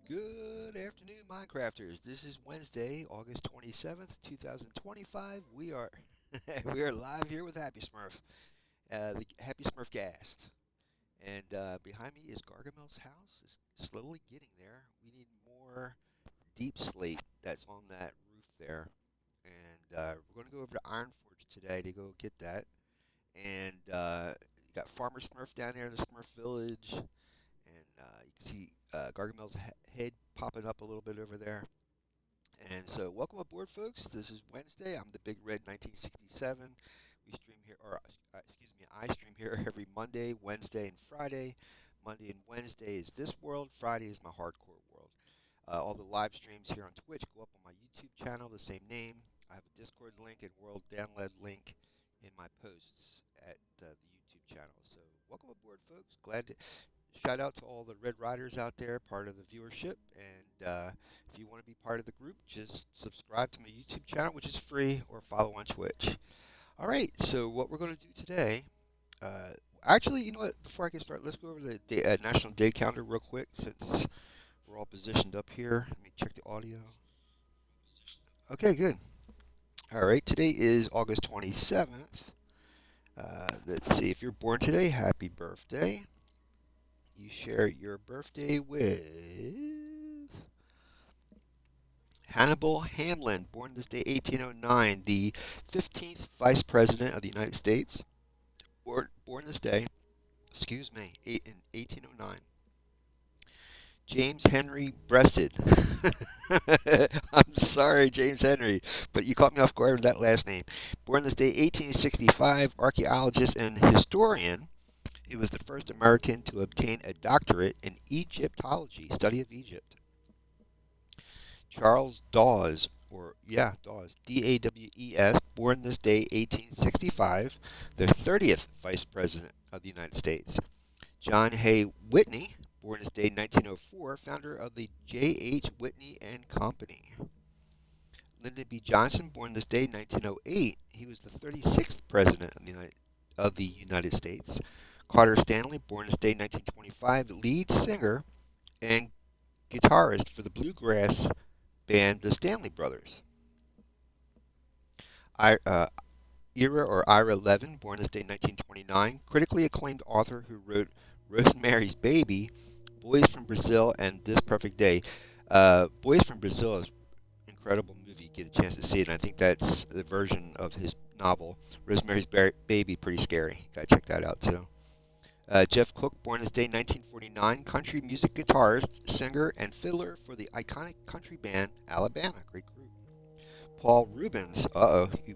Good afternoon, Minecrafters. This is Wednesday, August 27th, 2025. We are we are live here with Happy Smurf, the Happy Smurf Gast. And behind me is Gargamel's house. It's slowly getting there. We need more Deep Slate that's on that roof there. And we're going to go over to Iron Forge today to go get that. And you got Farmer Smurf down there in the Smurf Village. And you can see Gargamel's head popping up a little bit over there. And so, welcome aboard, folks. This is Wednesday. I'm the Big Red 1967. We stream here, or excuse me, I stream here every Monday, Wednesday, and Friday. Monday and Wednesday is this world. Friday is my hardcore world. All the live streams here on Twitch go up on my YouTube channel, the same name. I have a Discord link and World Download link in my posts at the YouTube channel. So, welcome aboard, folks. Glad to shout out to all the Red Riders out there, part of the viewership. And if you want to be part of the group, just subscribe to my YouTube channel, which is free, or follow on Twitch. All right, so what we're going to do today, uh, actually, you know what? Before I get started, let's go over the National Day Calendar real quick, since we're all positioned up here. Let me check the audio. Okay, good. All right, today is August 27th. Let's see, if you're born today, happy birthday. You share your birthday with Hannibal Hamlin, born this day 1809, the 15th Vice President of the United States, born this day, excuse me, in 1809. James Henry Breasted. I'm sorry, James Henry, but you caught me off guard with that last name. Born this day 1865, archaeologist and historian. He was the first American to obtain a doctorate in Egyptology, study of Egypt. Charles Dawes, Dawes, Dawes, born this day, 1865, the 30th Vice President of the United States. John Hay Whitney, born this day, 1904, founder of the J.H. Whitney and Company. Lyndon B. Johnson, born this day, 1908, he was the 36th President of the United States. Carter Stanley, born this day, 1925, lead singer and guitarist for the bluegrass band the Stanley Brothers. Ira Levin, born this day 1929, critically acclaimed author who wrote Rosemary's Baby, Boys from Brazil, and This Perfect Day. Boys from Brazil is an incredible movie. Get a chance to see it, and I think that's the version of his novel. Rosemary's Baby, pretty scary. Gotta check that out too. Jeff Cook, born this day 1949, country music guitarist, singer, and fiddler for the iconic country band Alabama. Great group. Paul Rubens,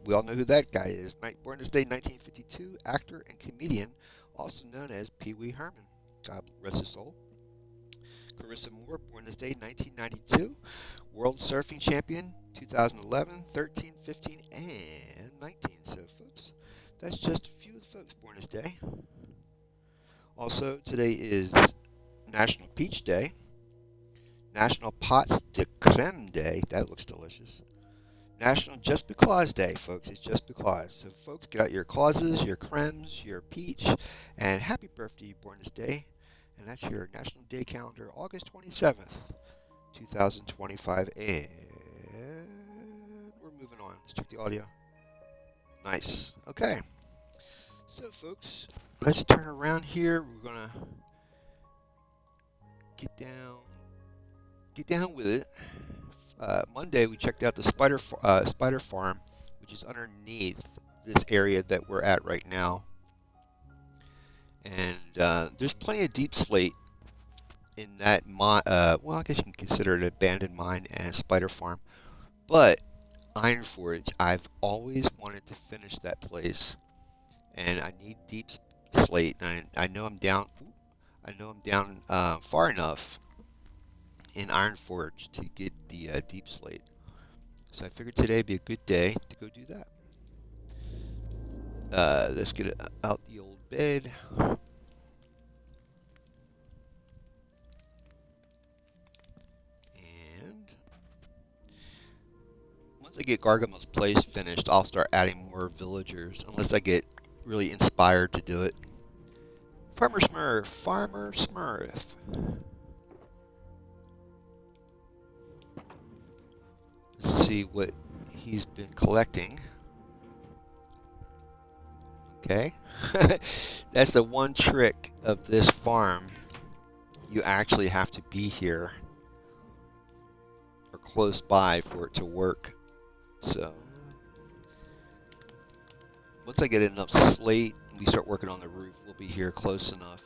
we all know who that guy is. Born this day 1952, actor and comedian, also known as Pee Wee Herman. God rest his soul. Carissa Moore, born this day 1992, world surfing champion 2011, 13, 15, and 19. So, folks, that's just a few of the folks born this day. Also, today is National Peach Day, National Pots de Creme Day. That looks delicious. National Just Because Day, folks. It's just because. So, folks, get out your causes, your cremes, your peach, and happy birthday, you born this day. And that's your National Day calendar, August 27th, 2025. And we're moving on. Let's check the audio. Nice. Okay. So, folks, let's turn around here. We're gonna get down with it. Monday, we checked out the spider farm, which is underneath this area that we're at right now. And there's plenty of deep slate in that mine. Well, I guess you can consider it an abandoned mine and spider farm. But Iron Forge, I've always wanted to finish that place, and I need deep slate. And I know I'm down. I know I'm down far enough in Iron Forge to get the deep slate. So I figured today would be a good day to go do that. Let's get out the old bed. And once I get Gargamel's place finished, I'll start adding more villagers, unless I get really inspired to do it. Farmer Smurf, Farmer Smurf. Let's see what he's been collecting. Okay. That's the one trick of this farm. You actually have to be here or close by for it to work. So once I get enough slate and we start working on the roof, we'll be here close enough.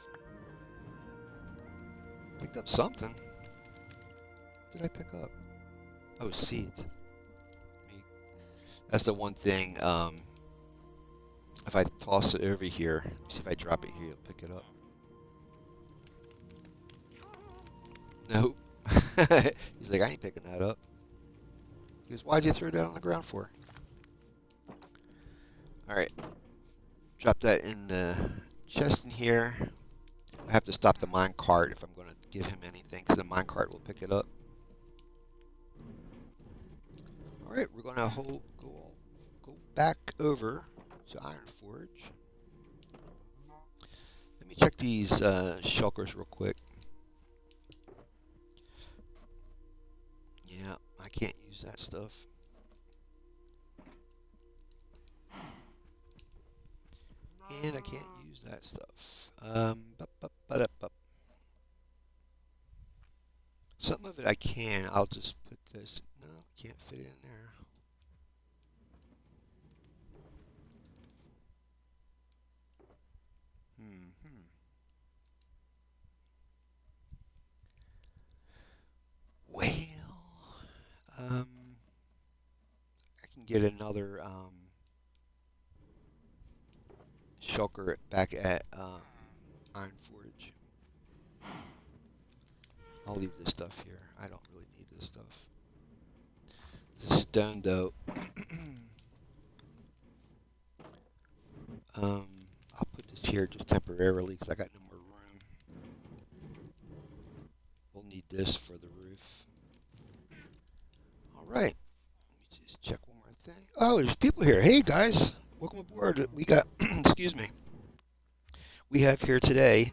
Picked up something. What did I pick up? Oh, seeds. That's the one thing. If I toss it over here, see if I drop it here, you'll pick it up. Nope. He's like, I ain't picking that up. He goes, why'd you throw that on the ground for? Alright. Drop that in the chest in here. I have to stop the mine cart if I'm going to give him anything, because the mine cart will pick it up. Alright, we're going to go back over to Iron Forge. Let me check these shulkers real quick. Yeah, I can't use that stuff. And I can't use that stuff. Some of it I can. I'll just put this. No, can't fit it in there. Well, I can get another shulker back at Iron Forge. I'll leave this stuff here. I don't really need this stuff. This stone, though. I'll put this here just temporarily because I got no more room. We'll need this for the roof. All right. Let me just check one more thing. Oh, there's people here. Hey, guys. Welcome aboard. We got, excuse me. We have here today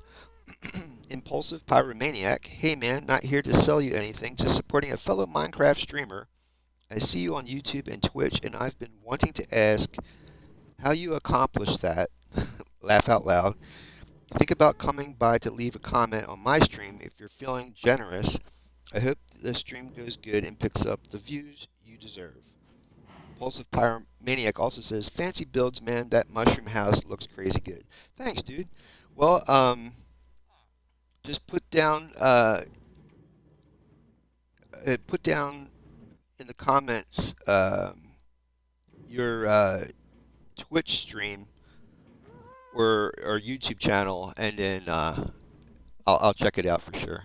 Impulsive Pyromaniac. Hey, man, not here to sell you anything, just supporting a fellow Minecraft streamer. I see you on YouTube and Twitch, and I've been wanting to ask how you accomplish that. Laugh out loud. Think about coming by to leave a comment on my stream if you're feeling generous. I hope the stream goes good and picks up the views you deserve. Impulsive Pyromaniac also says, fancy builds, man. That mushroom house looks crazy good. Thanks, dude. Well, just put down in the comments your Twitch stream or YouTube channel, and then I'll check it out for sure.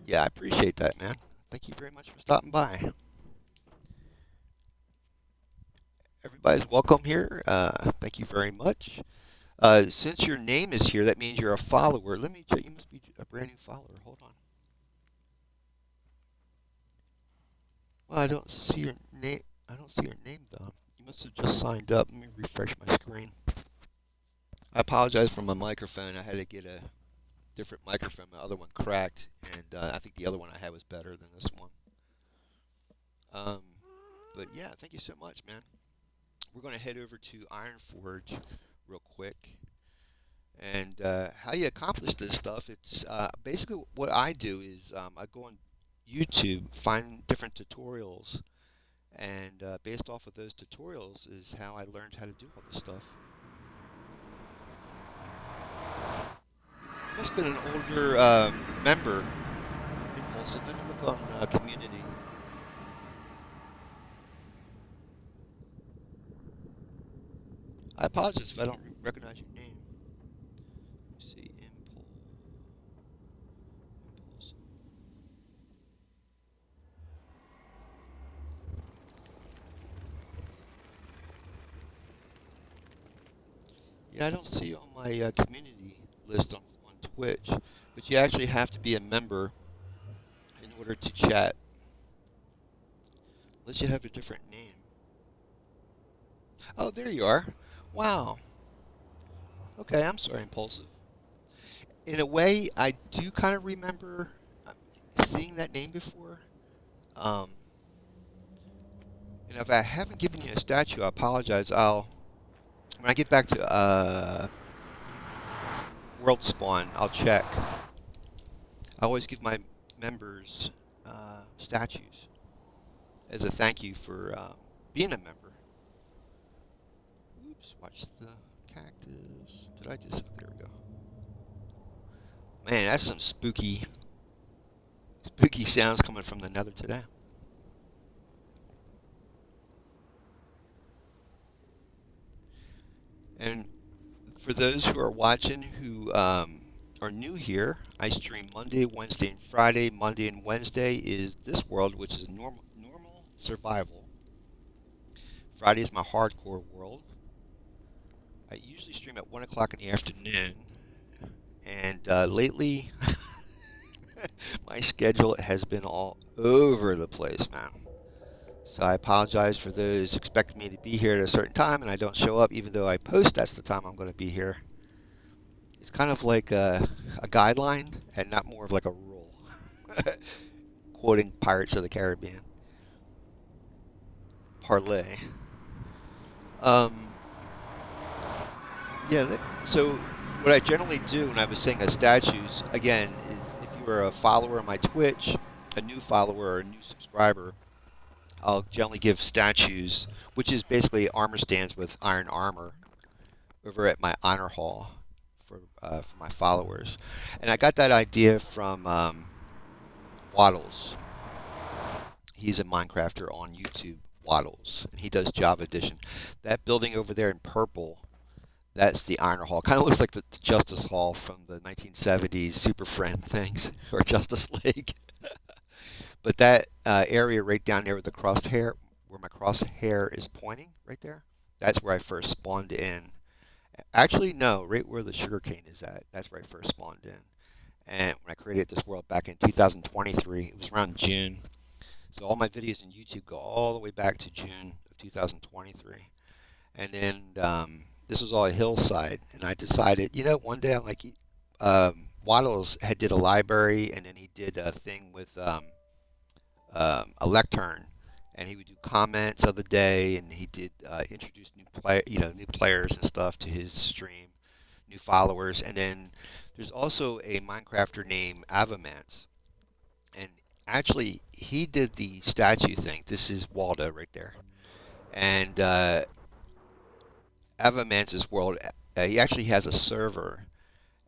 Yeah, I appreciate that, man. Thank you very much for stopping by. Everybody's welcome here. Thank you very much. Since your name is here, that means you're a follower. Let me check. You must be a brand new follower. Hold on. Well, I don't see your name. I don't see your name though. You must have just signed up. Let me refresh my screen. I apologize for my microphone. I had to get a different microphone. My other one cracked, and I think the other one I had was better than this one. But yeah, thank you so much, man. We're going to head over to Iron Forge real quick. And how you accomplish this stuff, it's basically what I do is I go on YouTube, find different tutorials, and based off of those tutorials is how I learned how to do all this stuff. You must have been an older member, Impulsive. Let me look on community. I apologize if I don't recognize your name. Let's see, Impulsive. Yeah, I don't see you on my community list on Twitch, but you actually have to be a member in order to chat, unless you have a different name. Oh, there you are. Wow. Okay, I'm sorry, Impulsive. In a way, I do kind of remember seeing that name before. And if I haven't given you a statue, I apologize. When I get back to World Spawn, I'll check. I always give my members statues as a thank you for being a member. Oops, watch the cactus. Did I just? Oh, there we go. Man, that's some spooky sounds coming from the nether today. And for those who are watching who are new here, I stream Monday, Wednesday, and Friday. Monday and Wednesday is this world, which is normal survival. Friday is my hardcore world. I usually stream at 1 o'clock in the afternoon. And lately, my schedule has been all over the place, man. So I apologize for those expecting me to be here at a certain time and I don't show up, even though I post that's the time I'm going to be here. It's kind of like a guideline and not more of like a rule. Quoting Pirates of the Caribbean. Parlay. Um, yeah, so what I generally do when I was saying statues, again, is if you are a follower on my Twitch, a new follower or a new subscriber, I'll generally give statues, which is basically armor stands with iron armor, over at my honor hall for my followers. And I got that idea from Waddles. He's a Minecrafter on YouTube, Waddles, and he does Java Edition. That building over there in purple, that's the Honor Hall. Kind of looks like the Justice Hall from the 1970s Super Friend things, or Justice League. But that area right down there with the crosshair, where my crosshair is pointing, right there, that's where I first spawned in. Actually, no, right where the sugarcane is at, that's where I first spawned in. And when I created this world back in 2023, it was around June. So all my videos on YouTube go all the way back to June of 2023. And then this was all a hillside, and I decided, one day I'm like, Waddles had did a library, and then he did a thing with a lectern, and he would do comments of the day, and he did introduce new players and stuff to his stream, new followers, and then there's also a Minecrafter named Avamance, and actually he did the statue thing. This is Waldo right there, and Avamance's world. He actually has a server,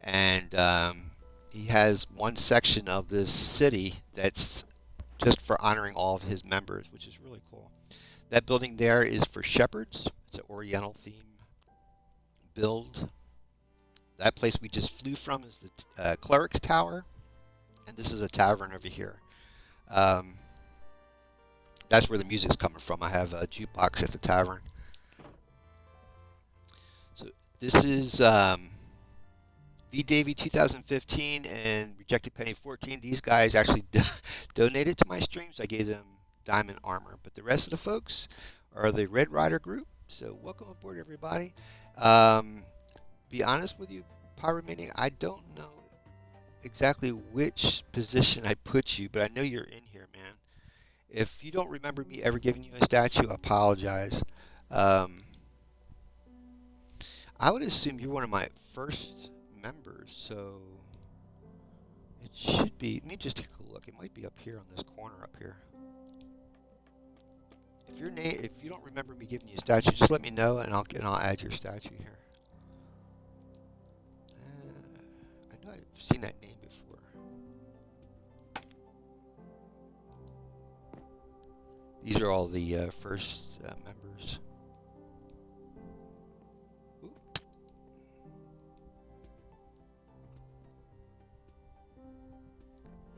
and he has one section of this city that's just for honoring all of his members, which is really cool. That building there is for shepherds. It's an Oriental theme build. That place we just flew from is the Cleric's Tower, and this is a tavern over here. That's where the music's coming from. I have a jukebox at the tavern. So this is V Davy 2015 and Rejected Penny 14. These guys actually donated to my streams. I gave them diamond armor, but the rest of the folks are the Red Rider group. So welcome aboard, everybody. Be honest with you, Pyromaniac, I don't know exactly which position I put you, but I know you're in here, man. If you don't remember me ever giving you a statue, I apologize. I would assume you're one of my first members, so it should be. Let me just take a look. It might be up here on this corner up here. If you don't remember me giving you a statue, just let me know, and I'll add your statue here. I know I've seen that name before. These are all the first members. Oop.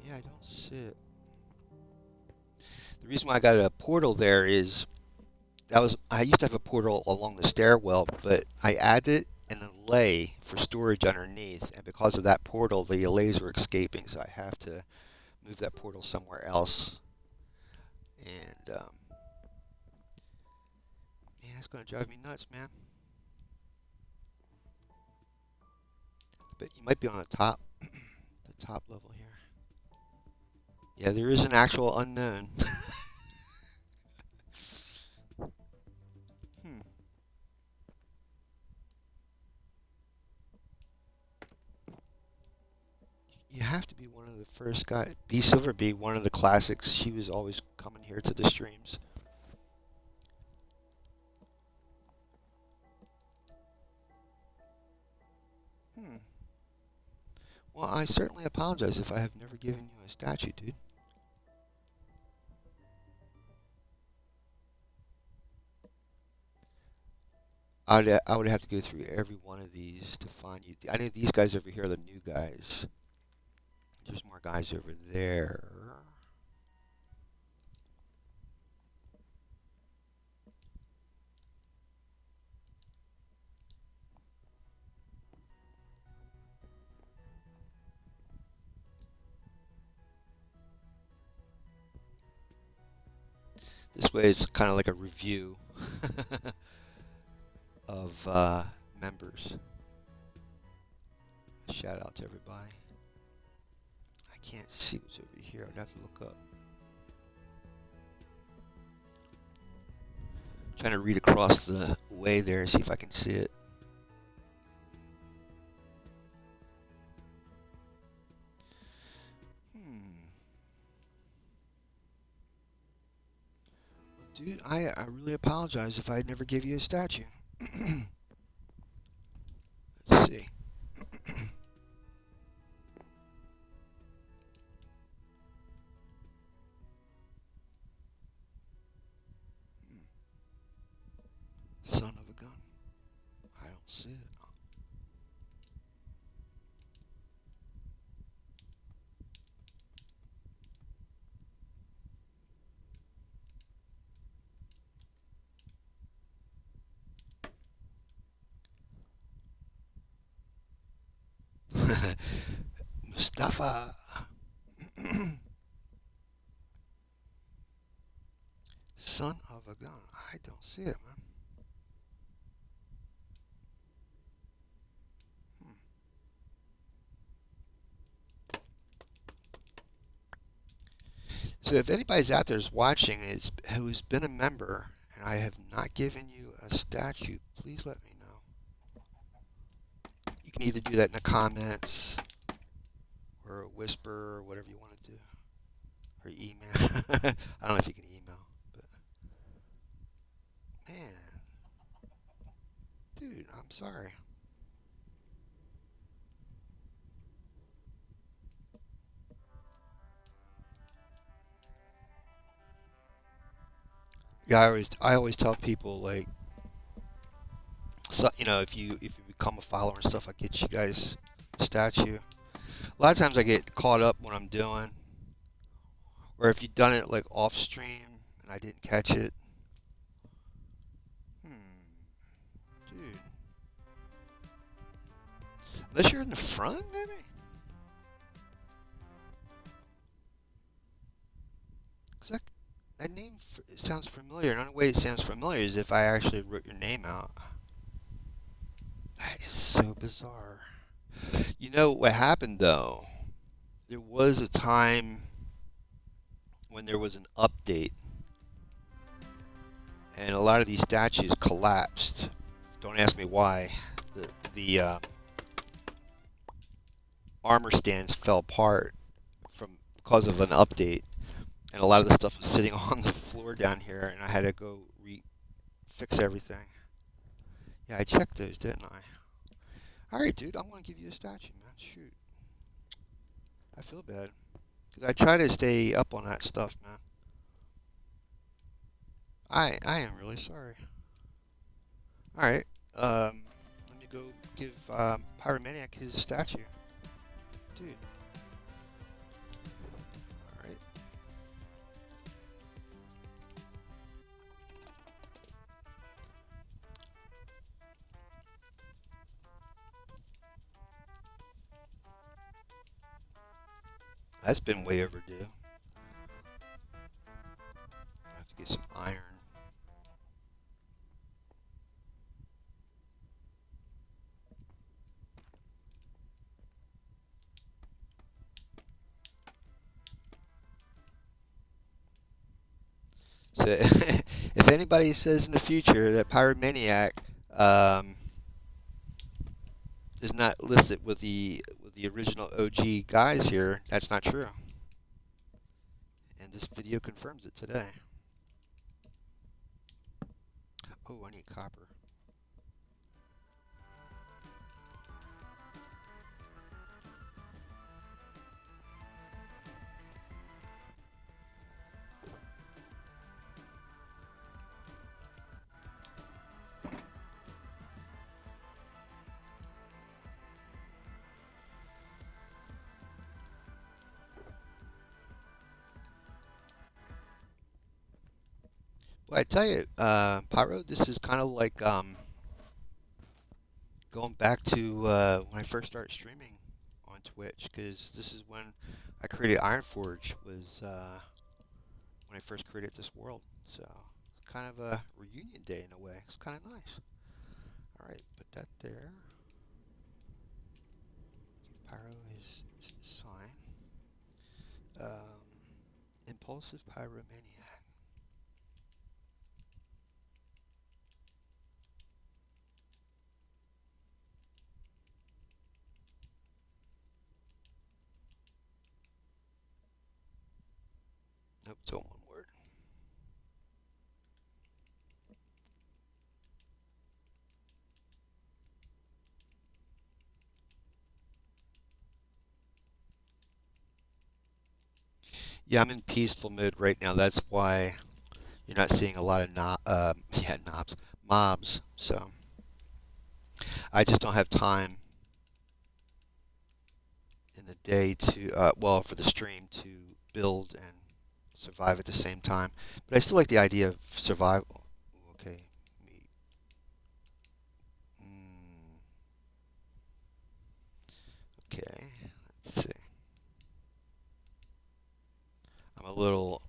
Yeah, I don't see it. The reason why I got a portal there is I used to have a portal along the stairwell, but I added an allay for storage underneath, and because of that portal, the allays were escaping, so I have to move that portal somewhere else. And man, that's gonna drive me nuts, man. But you might be on the top level here. Yeah, there is an actual unknown. would be one of the first guys. B Silver be one of the classics. She was always coming here to the streams. Hmm. Well, I certainly apologize if I have never given you a statue, dude. I would have to go through every one of these to find you. I know these guys over here are the new guys. There's more guys over there. This way it's kind of like a review of members. Shout out to everybody. I can't see what's over here. I'd have to look up. Trying to read across the way there, see if I can see it. Dude, I really apologize if I never gave you a statue. Let's see. Son of a gun. I don't see it. Mustafa. Son of a gun. I don't see it, man. Hmm. So if anybody's out there is watching who's been a member and I have not given you a statue, please let me know. You can either do that in the comments or a whisper or whatever you want to do. Or email. I don't know if you can email, but man, dude, I'm sorry. Yeah, I always tell people like, so, if you become a follower and stuff, I get you guys a statue. A lot of times I get caught up when I'm doing, or if you've done it like off stream and I didn't catch it. Dude, unless you're in the front, maybe. 'Cause that name it sounds familiar. And the only way it sounds familiar is if I actually wrote your name out. That is so bizarre. You know what happened though? There was a time when there was an update, and a lot of these statues collapsed. Don't ask me why. The armor stands fell apart from because of an update, and a lot of the stuff was sitting on the floor down here, and I had to go fix everything. Yeah, I checked those, didn't I? All right, dude, I'm gonna give you a statue, man. Shoot, I feel bad because I try to stay up on that stuff, man. I am really sorry. All right, let me go give Pyromaniac his statue, dude. All right. That's been way overdue. I have to get some iron. So, if anybody says in the future that Pyromaniac um, is not listed with the the original OG guys here, that's not true. And this video confirms it today. Oh, I need copper. Well, I tell you, Pyro, this is kind of like going back to when I first started streaming on Twitch, because this is when I created Ironforge, was when I first created this world. So, kind of a reunion day in a way. It's kind of nice. All right, put that there. Pyro is sign. Um, Impulsive Pyromaniac. Nope, it's all one word. Yeah, I'm in peaceful mode right now. That's why you're not seeing a lot of yeah, mobs. So I just don't have time in the day to, well, for the stream to build and survive at the same time. But I still like the idea of survival. Okay, me. Mm, okay, let's see. I'm a little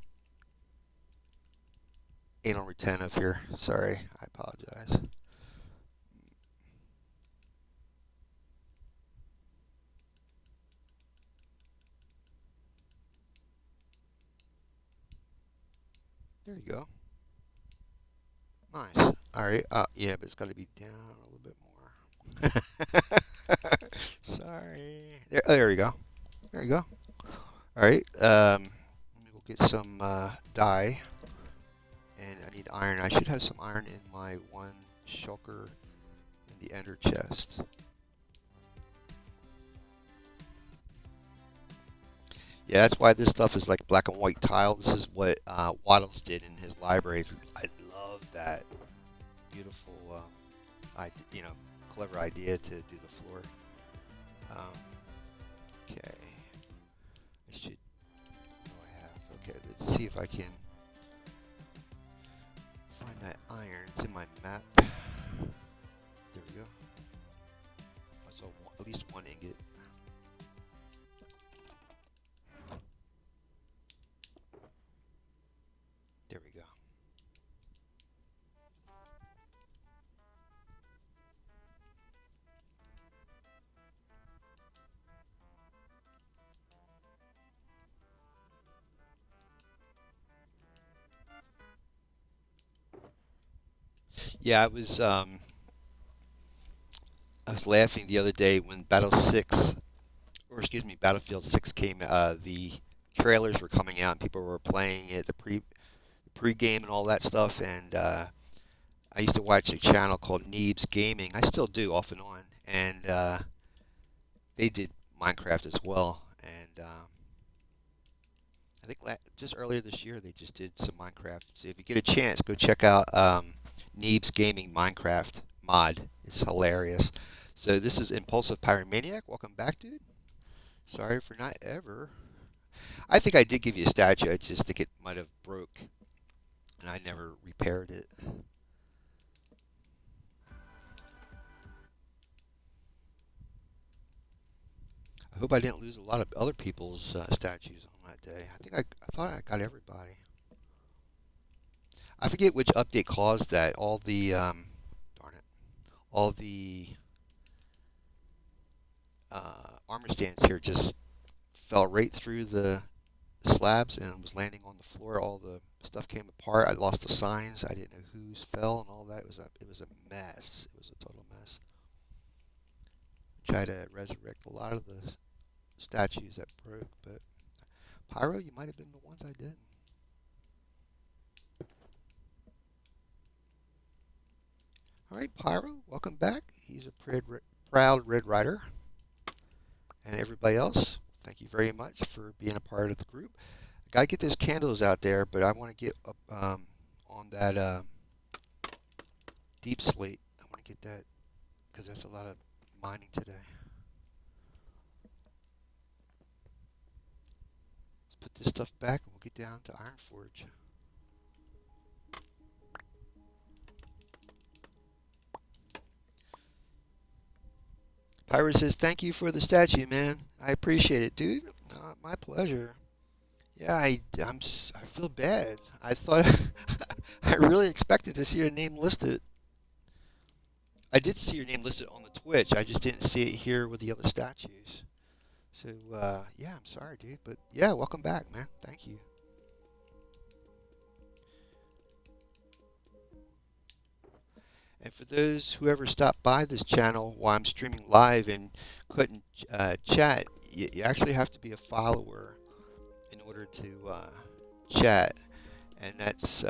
anal retentive here. Sorry, I apologize. There you go. Nice. All right. Yeah, but it's got to be down a little bit more. Sorry. There, oh, there we go. There you go. All right. Let me go get some dye, and I need iron. I should have some iron in my one shulker in the ender chest. Yeah, that's why this stuff is like black and white tile. This is what Waddles did in his library. I love that beautiful, clever idea to do the floor. Um, okay, I should. What do I have? Okay, let's see if I can find that iron. It's in my map. There we go. So at least one ingot. There we go. Yeah, I was laughing the other day when Battlefield 6 came. The trailers were coming out and people were playing it, the pre-game and all that stuff. And I used to watch a channel called Neebs Gaming. I still do off and on, and they did Minecraft as well. And I think just earlier this year they just did some Minecraft. So if you get a chance, go check out Neebs Gaming Minecraft mod. It's hilarious. So this is Impulsive Pyromaniac. Welcome back, dude. Sorry for not ever. I think I did give you a statue. I just think it might have broke, and I never repaired it. I hope I didn't lose a lot of other people's statues on that day. I thought I got everybody. I forget which update caused that. Darn it, all the armor stands here just fell right through the slabs and was landing on the floor. All the stuff came apart. I lost the signs. I didn't know whose fell and all that. It was a mess. It was a total mess. try to resurrect a lot of the statues that broke, but Pyro, you might have been the ones I didn't. All right, Pyro, welcome back. He's a proud Red Rider. And everybody else, thank you very much for being a part of the group. I got to get those candles out there, but I want to get up on that Deep Slate. I want to get that because that's a lot of mining today. Let's put this stuff back and we'll get down to Iron Forge. Pyro says, thank you for the statue, man. I appreciate it, dude. My pleasure. Yeah, I feel bad. I thought I really expected to see your name listed. I did see your name listed on the Twitch. I just didn't see it here with the other statues. So yeah, I'm sorry, dude. But yeah, welcome back, man. Thank you. And for those who ever stopped by this channel while I'm streaming live and couldn't chat, you actually have to be a follower in order to chat, and that's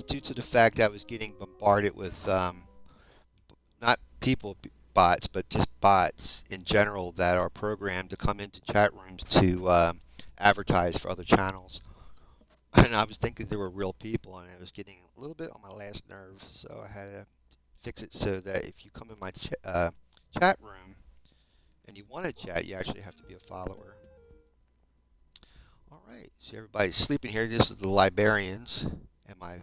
due to the fact that I was getting bombarded with not people bots, but just bots in general that are programmed to come into chat rooms to advertise for other channels. And I was thinking they were real people, and it was getting a little bit on my last nerve, so I had to fix it so that if you come in my chat room and you want to chat, you actually have to be a follower. All right, so everybody's sleeping here. This is the librarians and my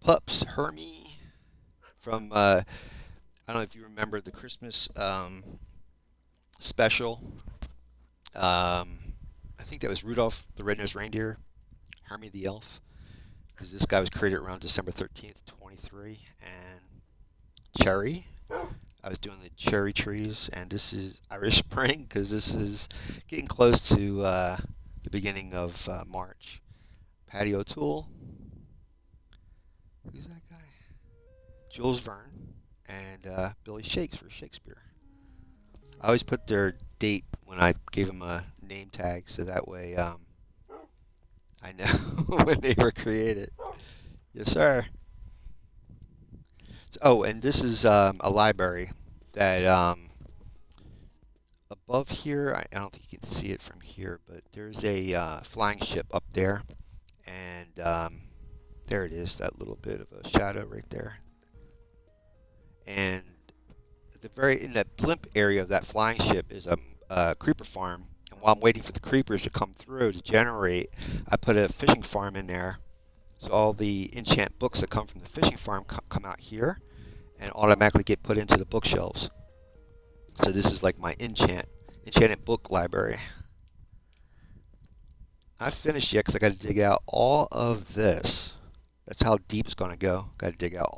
pups, Hermie, from, I don't know if you remember the Christmas special. I think that was Rudolph the Red-Nosed Reindeer, Hermie the Elf, because this guy was created around December 13th, 23, and Cherry. I was doing the cherry trees, and this is Irish Spring, because this is getting close to the beginning of March. Patty O'Toole. Who's that guy? Jules Verne, and Billy Shakes for Shakespeare. I always put their date when I gave them a name tag, so that way I know when they were created. Yes, sir. So, oh, and this is a library that above here, I don't think you can see it from here, but there's a flying ship up there, and there it is, that little bit of a shadow right there. And in that blimp area of that flying ship is a creeper farm. And while I'm waiting for the creepers to come through to generate, I put a fishing farm in there. So all the enchant books that come from the fishing farm come out here and automatically get put into the bookshelves. So this is like my enchanted book library. Not finished yet because I got to dig out all of this. That's how deep it's going to go. Got to dig out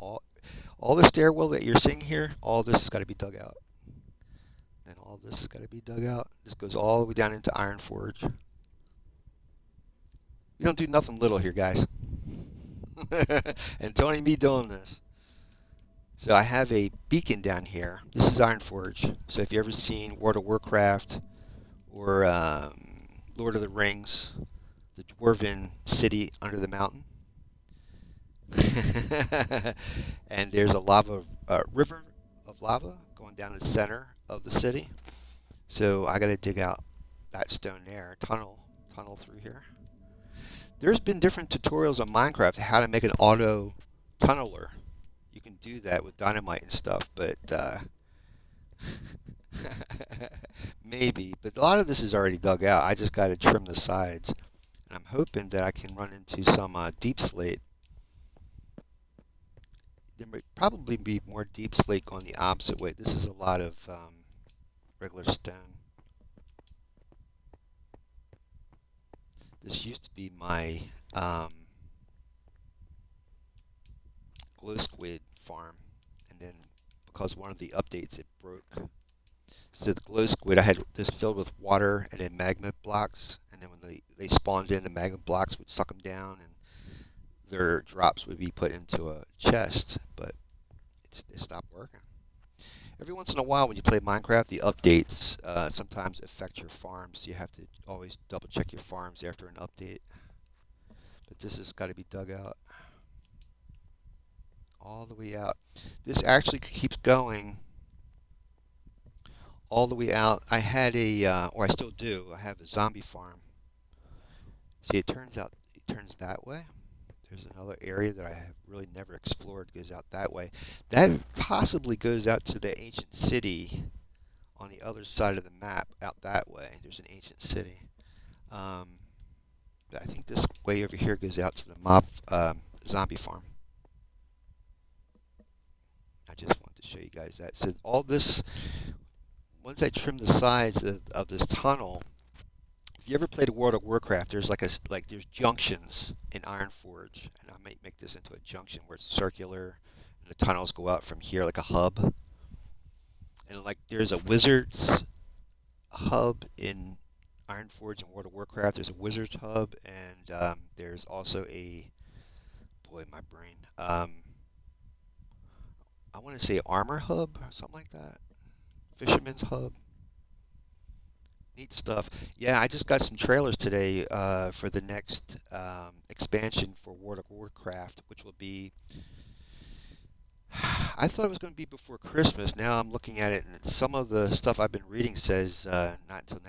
all the stairwell that you're seeing here. All this has got to be dug out. And all this has got to be dug out. This goes all the way down into Iron Forge. You don't do nothing little here, guys. And Tony me doing this. So I have a beacon down here. This is Iron Forge. So if you ever seen World of Warcraft or Lord of the Rings, the dwarven city under the mountain. And there's a river of lava going down the center of the city. So I got to dig out that stone there, tunnel through here. There's been different tutorials on Minecraft how to make an auto tunneler. You can do that with dynamite and stuff, but maybe. But a lot of this is already dug out. I just got to trim the sides. And I'm hoping that I can run into some Deep Slate. There might probably be more Deep Slate going the opposite way. This is a lot of regular stone. This used to be my glow squid farm, and then because one of the updates it broke. So the glow squid, I had this filled with water and then magma blocks, and then when they spawned in, the magma blocks would suck them down, and their drops would be put into a chest, but it stopped working. Every once in a while, when you play Minecraft, the updates sometimes affect your farms. So you have to always double check your farms after an update. But this has got to be dug out all the way out. This actually keeps going all the way out. I had or I still do, I have a zombie farm. See, it turns out it turns that way. There's another area that I have really never explored, goes out that way. That possibly goes out to the ancient city on the other side of the map, out that way. There's an ancient city. Um, I think this way over here goes out to the zombie farm. I just wanted to show you guys that. So all this, once I trim the sides of this tunnel, if you ever played World of Warcraft, there's there's junctions in Ironforge, and I might make this into a junction where it's circular, and the tunnels go out from here like a hub. And like there's a wizard's hub in Ironforge and World of Warcraft. There's a wizard's hub, and there's also a boy, my brain. I want to say armor hub or something like that. Fisherman's hub. Neat stuff. Yeah, I just got some trailers today for the next expansion for World of Warcraft, which will be. I thought it was going to be before Christmas. Now I'm looking at it, and some of the stuff I've been reading says not until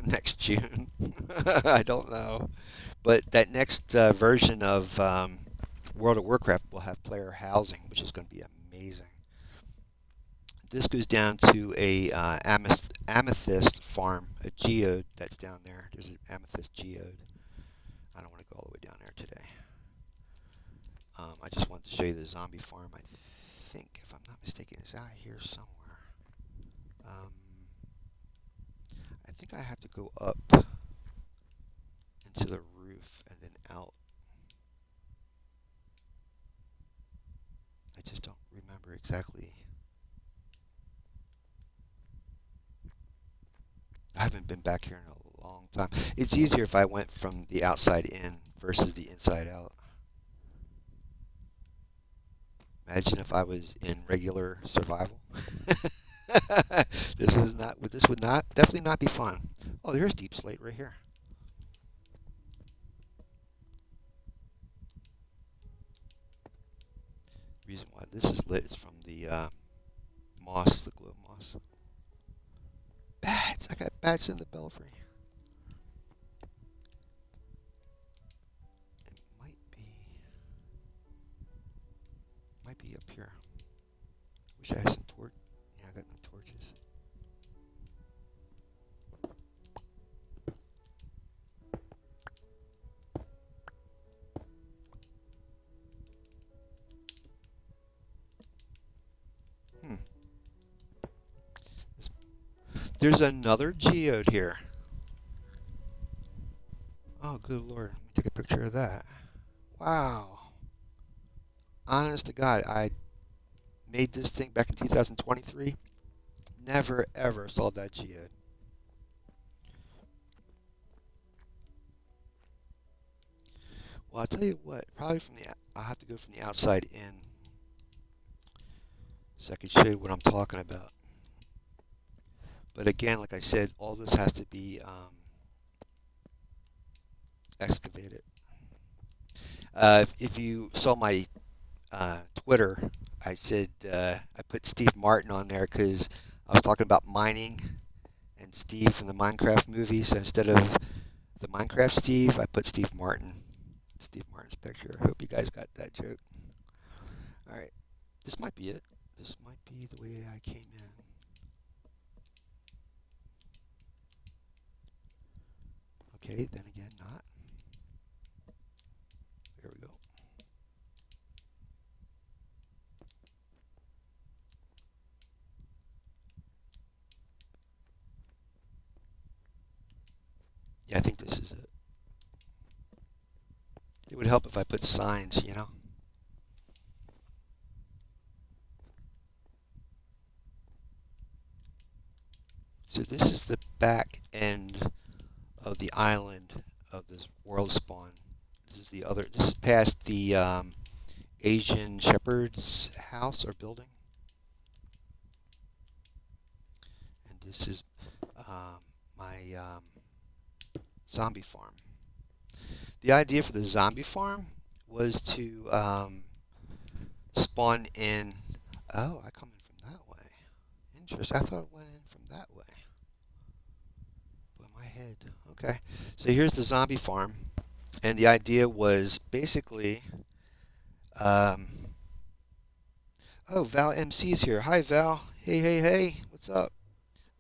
next June. I don't know, but that next version of World of Warcraft will have player housing, which is going to be amazing. This goes down to a amethyst farm, a geode that's down there. There's an amethyst geode. I don't want to go all the way down there today. I just wanted to show you the zombie farm. I think, if I'm not mistaken, it's out here somewhere. Um, I think I have to go up into the roof and then out. I just don't remember exactly. I haven't been back here in a long time. It's easier if I went from the outside in versus the inside out. Imagine if I was in regular survival. This would not definitely not be fun. Oh, there's Deep Slate right here. Reason why this is lit is from the moss, the glow moss. Bats! I got bats in the belfry. It might be up here. Wish I had some torch. Yeah, I got no torches. Hmm. There's another geode here. Oh, good lord. Let me take a picture of that. Wow. Honest to God, I made this thing back in 2023. Never ever saw that geode. Well, I'll tell you what. Probably I'll have to go from the outside in, so I can show you what I'm talking about. But again, like I said, all this has to be excavated. If you saw my Twitter, I said I put Steve Martin on there because I was talking about mining and Steve from the Minecraft movie. So instead of the Minecraft Steve, I put Steve Martin. Steve Martin's picture. I hope you guys got that joke. All right, this might be it. This might be the way I came in. Okay, then again, not. There we go. Yeah, I think this is it. It would help if I put signs, you know? So this is the back end of the island of this world spawn. This is past the Asian shepherd's house or building. This is my zombie farm. The idea for the zombie farm was to spawn in. Oh, I come in from that way. Interesting. I thought it went in from that way. Boy, my head. Okay. So here's the zombie farm, and the idea was basically. Um, oh, Val MC's here. Hi, Val. Hey, hey, hey. What's up,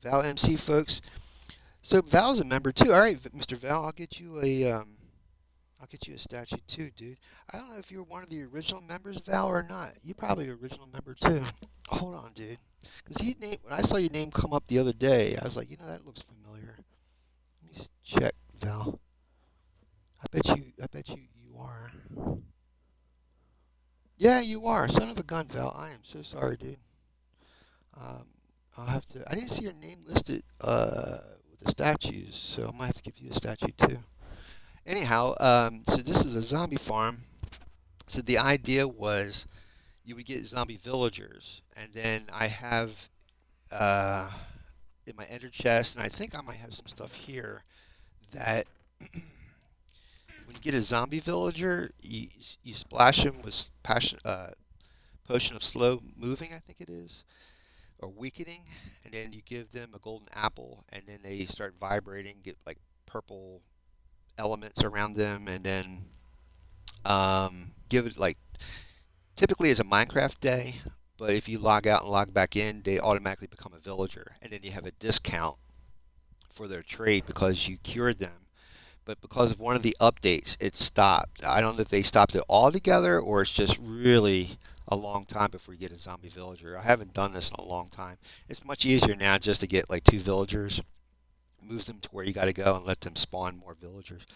Val MC folks? So Val's a member too. All right, Mr. Val, I'll get you a statue too, dude. I don't know if you were one of the original members, Val, or not. You probably an original member too. Hold on, dude. Because when I saw your name come up the other day, I was like, that looks familiar. Let me check, Val. I bet you are. Yeah, you are. Son of a gun, Val. I am so sorry, dude. Um, I'll have to. I didn't see your name listed with the statues, so I might have to give you a statue too. Anyhow, so this is a zombie farm. So the idea was you would get zombie villagers, and then I have in my ender chest, and I think I might have some stuff here that when you get a zombie villager, you splash them with potion of slow moving, I think it is, or weakening, and then you give them a golden apple, and then they start vibrating, get like purple elements around them, and then give it like typically it's a Minecraft day, but if you log out and log back in, they automatically become a villager, and then you have a discount for their trade because you cured them. But because of one of the updates, it stopped. I don't know if they stopped it altogether or it's just really a long time before you get a zombie villager. I haven't done this in a long time. It's much easier now just to get like 2 villagers, move them to where you got to go, and let them spawn more villagers.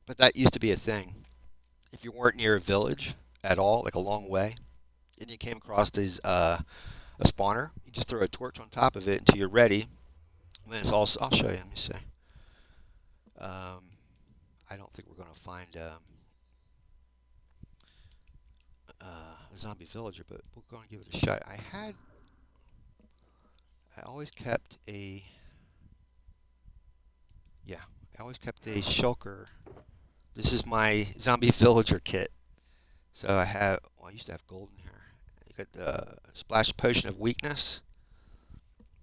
But that used to be a thing. If you weren't near a village at all, like a long way, and you came across a spawner, you just throw a torch on top of it until you're ready. And then it's all. I'll show you. Let me see. I don't think we're going to find a zombie villager, but we're going to give it a shot. I always kept a. Yeah, I always kept a shulker. This is my zombie villager kit. So I used to have golden here. You got the splash potion of weakness.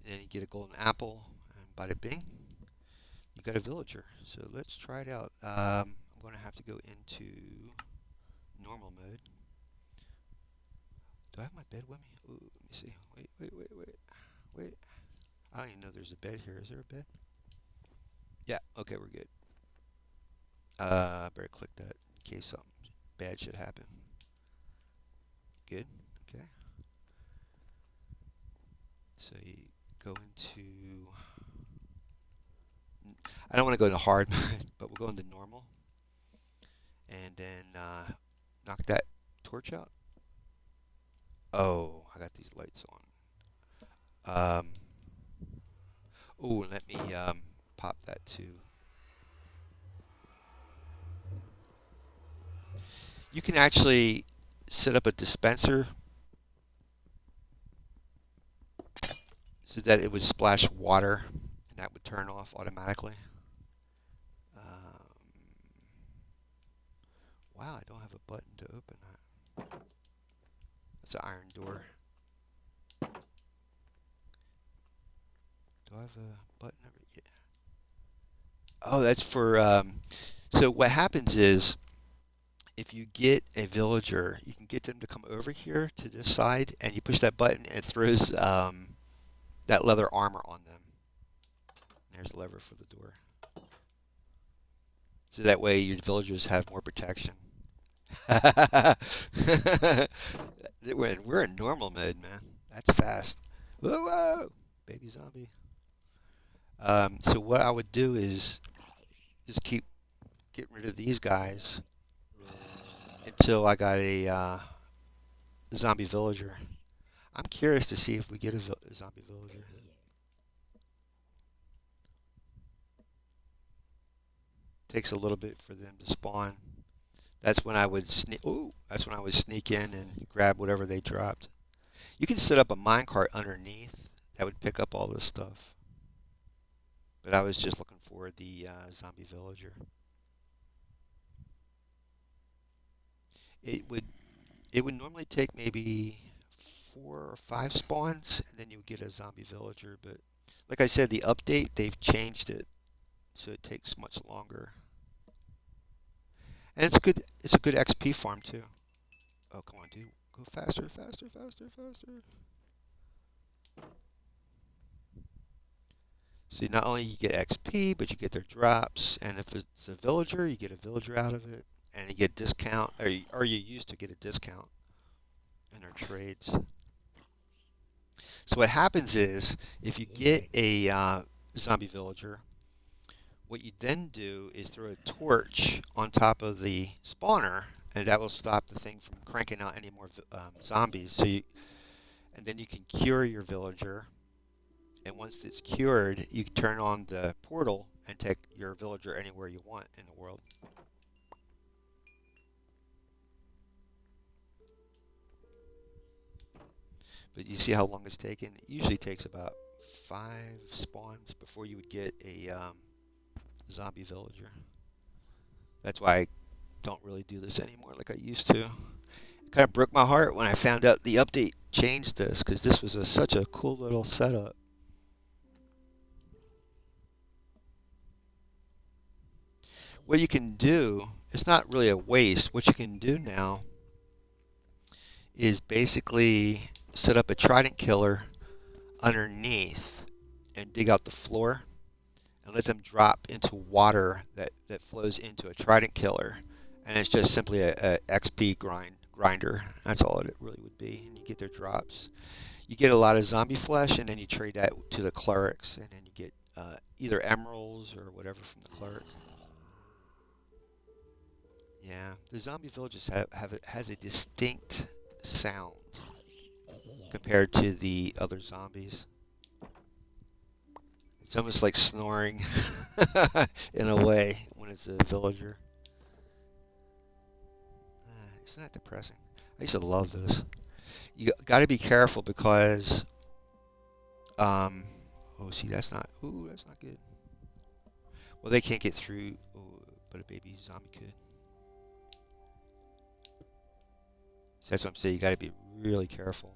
Then you get a golden apple, and bada bing, you got a villager. So let's try it out. I'm going to have to go into normal mode. Do I have my bed with me? Ooh, let me see. Wait. I don't even know there's a bed here. Is there a bed? Yeah, okay, we're good. I better click that in case something bad should happen. Good, okay. So you go into, I don't want to go into hard mode, but we'll go into normal. And then knock that torch out. Oh, I got these lights on. Oh, let me pop that too. You can actually set up a dispenser so that it would splash water and that would turn off automatically. Wow, I don't have a button to open that. That's an iron door. Do I have a button over here? Oh, that's for, so what happens is, if you get a villager, you can get them to come over here to this side, and you push that button, and it throws that leather armor on them. There's the lever for the door. So that way your villagers have more protection. We're in normal mode, man. That's fast. Whoa, whoa, baby zombie. So what I would do is just keep getting rid of these guys until I got a zombie villager. I'm curious to see if we get a zombie villager. Takes a little bit for them to spawn. That's when I would sneak. Ooh, that's when I would sneak in and grab whatever they dropped. You can set up a minecart underneath that would pick up all this stuff. But I was just looking for the zombie villager. It would it would normally take maybe 4 or 5 spawns, and then you would get a zombie villager. But like I said, the update they've changed it, so it takes much longer. And it's good. It's a good XP farm too. Oh, come on, dude. Go faster, faster, faster, faster. See, not only you get XP, but you get their drops, and if it's a villager, you get a villager out of it, and you get discount, or you used to get a discount in their trades. So what happens is, if you get a zombie villager, what you then do is throw a torch on top of the spawner, and that will stop the thing from cranking out any more zombies. And then you can cure your villager. And once it's cured, you can turn on the portal and take your villager anywhere you want in the world. But you see how long it's taken? It usually takes about 5 spawns before you would get a zombie villager. That's why I don't really do this anymore like I used to. It kind of broke my heart when I found out the update changed this, because this was such a cool little setup. What you can do, it's not really a waste. What you can do now is basically set up a trident killer underneath and dig out the floor and let them drop into water that flows into a trident killer. And it's just simply a XP grinder. That's all it really would be. And you get their drops. You get a lot of zombie flesh, and then you trade that to the clerics, and then you get either emeralds or whatever from the cleric. Yeah, the zombie villages has a distinct sound compared to the other zombies. It's almost like snoring in a way when it's a villager. Isn't that depressing? I used to love those. You got to be careful because, oh, see, that's not. Ooh, that's not good. Well, they can't get through. Oh, but a baby zombie could. So that's what I'm saying. You got to be really careful.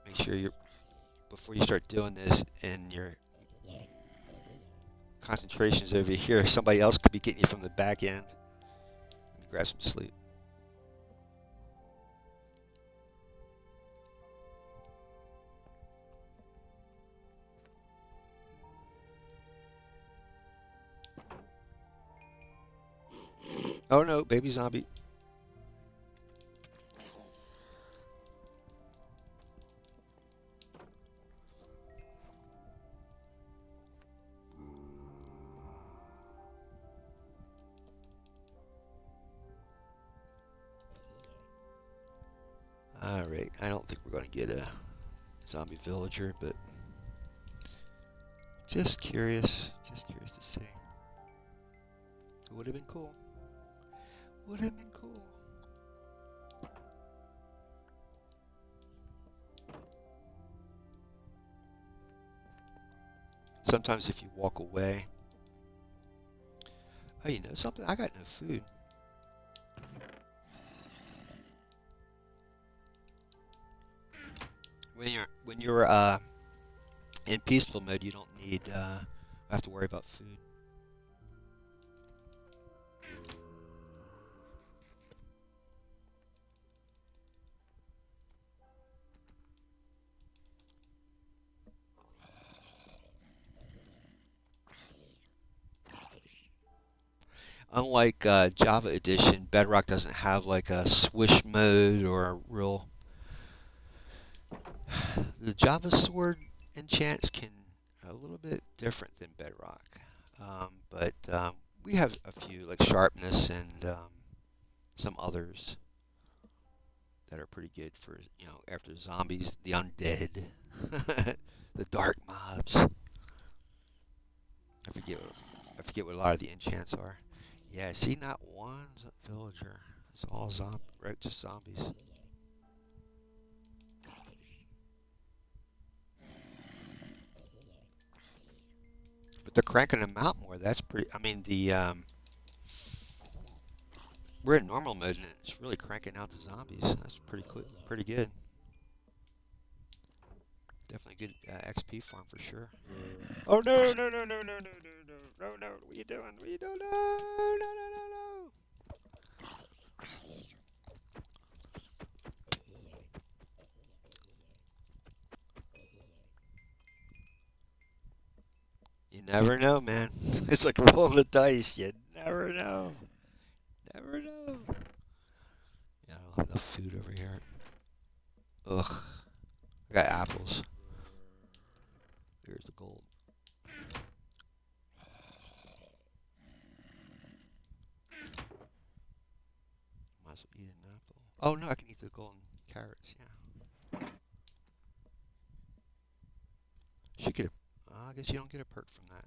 Make sure before you start doing this, and your concentration's over here. Somebody else could be getting you from the back end. Let me grab some sleep. Oh no, baby zombie. Alright, I don't think we're going to get a zombie villager, but just curious to see. It would have been cool. Would have been cool. Sometimes if you walk away, oh, you know something? I got no food. When you're in peaceful mode, you don't have to worry about food. Unlike Java Edition, Bedrock doesn't have like a swish mode or a real. The Java Sword enchants can a little bit different than Bedrock, but we have a few like sharpness and some others that are pretty good for after zombies, the undead, the dark mobs. I forget what a lot of the enchants are. Yeah, see, not one villager. It's all right, just zombies. But they're cranking them out more. That's pretty. I mean, we're in normal mode and it's really cranking out the zombies. That's pretty cool. Pretty good. Definitely good XP farm for sure. Oh no no no no no no no no no no! What are you doing? What are you doing? No no no no no! You never know, man. It's like rolling the dice. You never know. Never know. Yeah, I don't have enough food over here. Ugh. I got apples. Here's the gold. Might as well eat an apple. Oh no, I can eat the golden carrots. Yeah. Should get a. I guess you don't get a perk from that.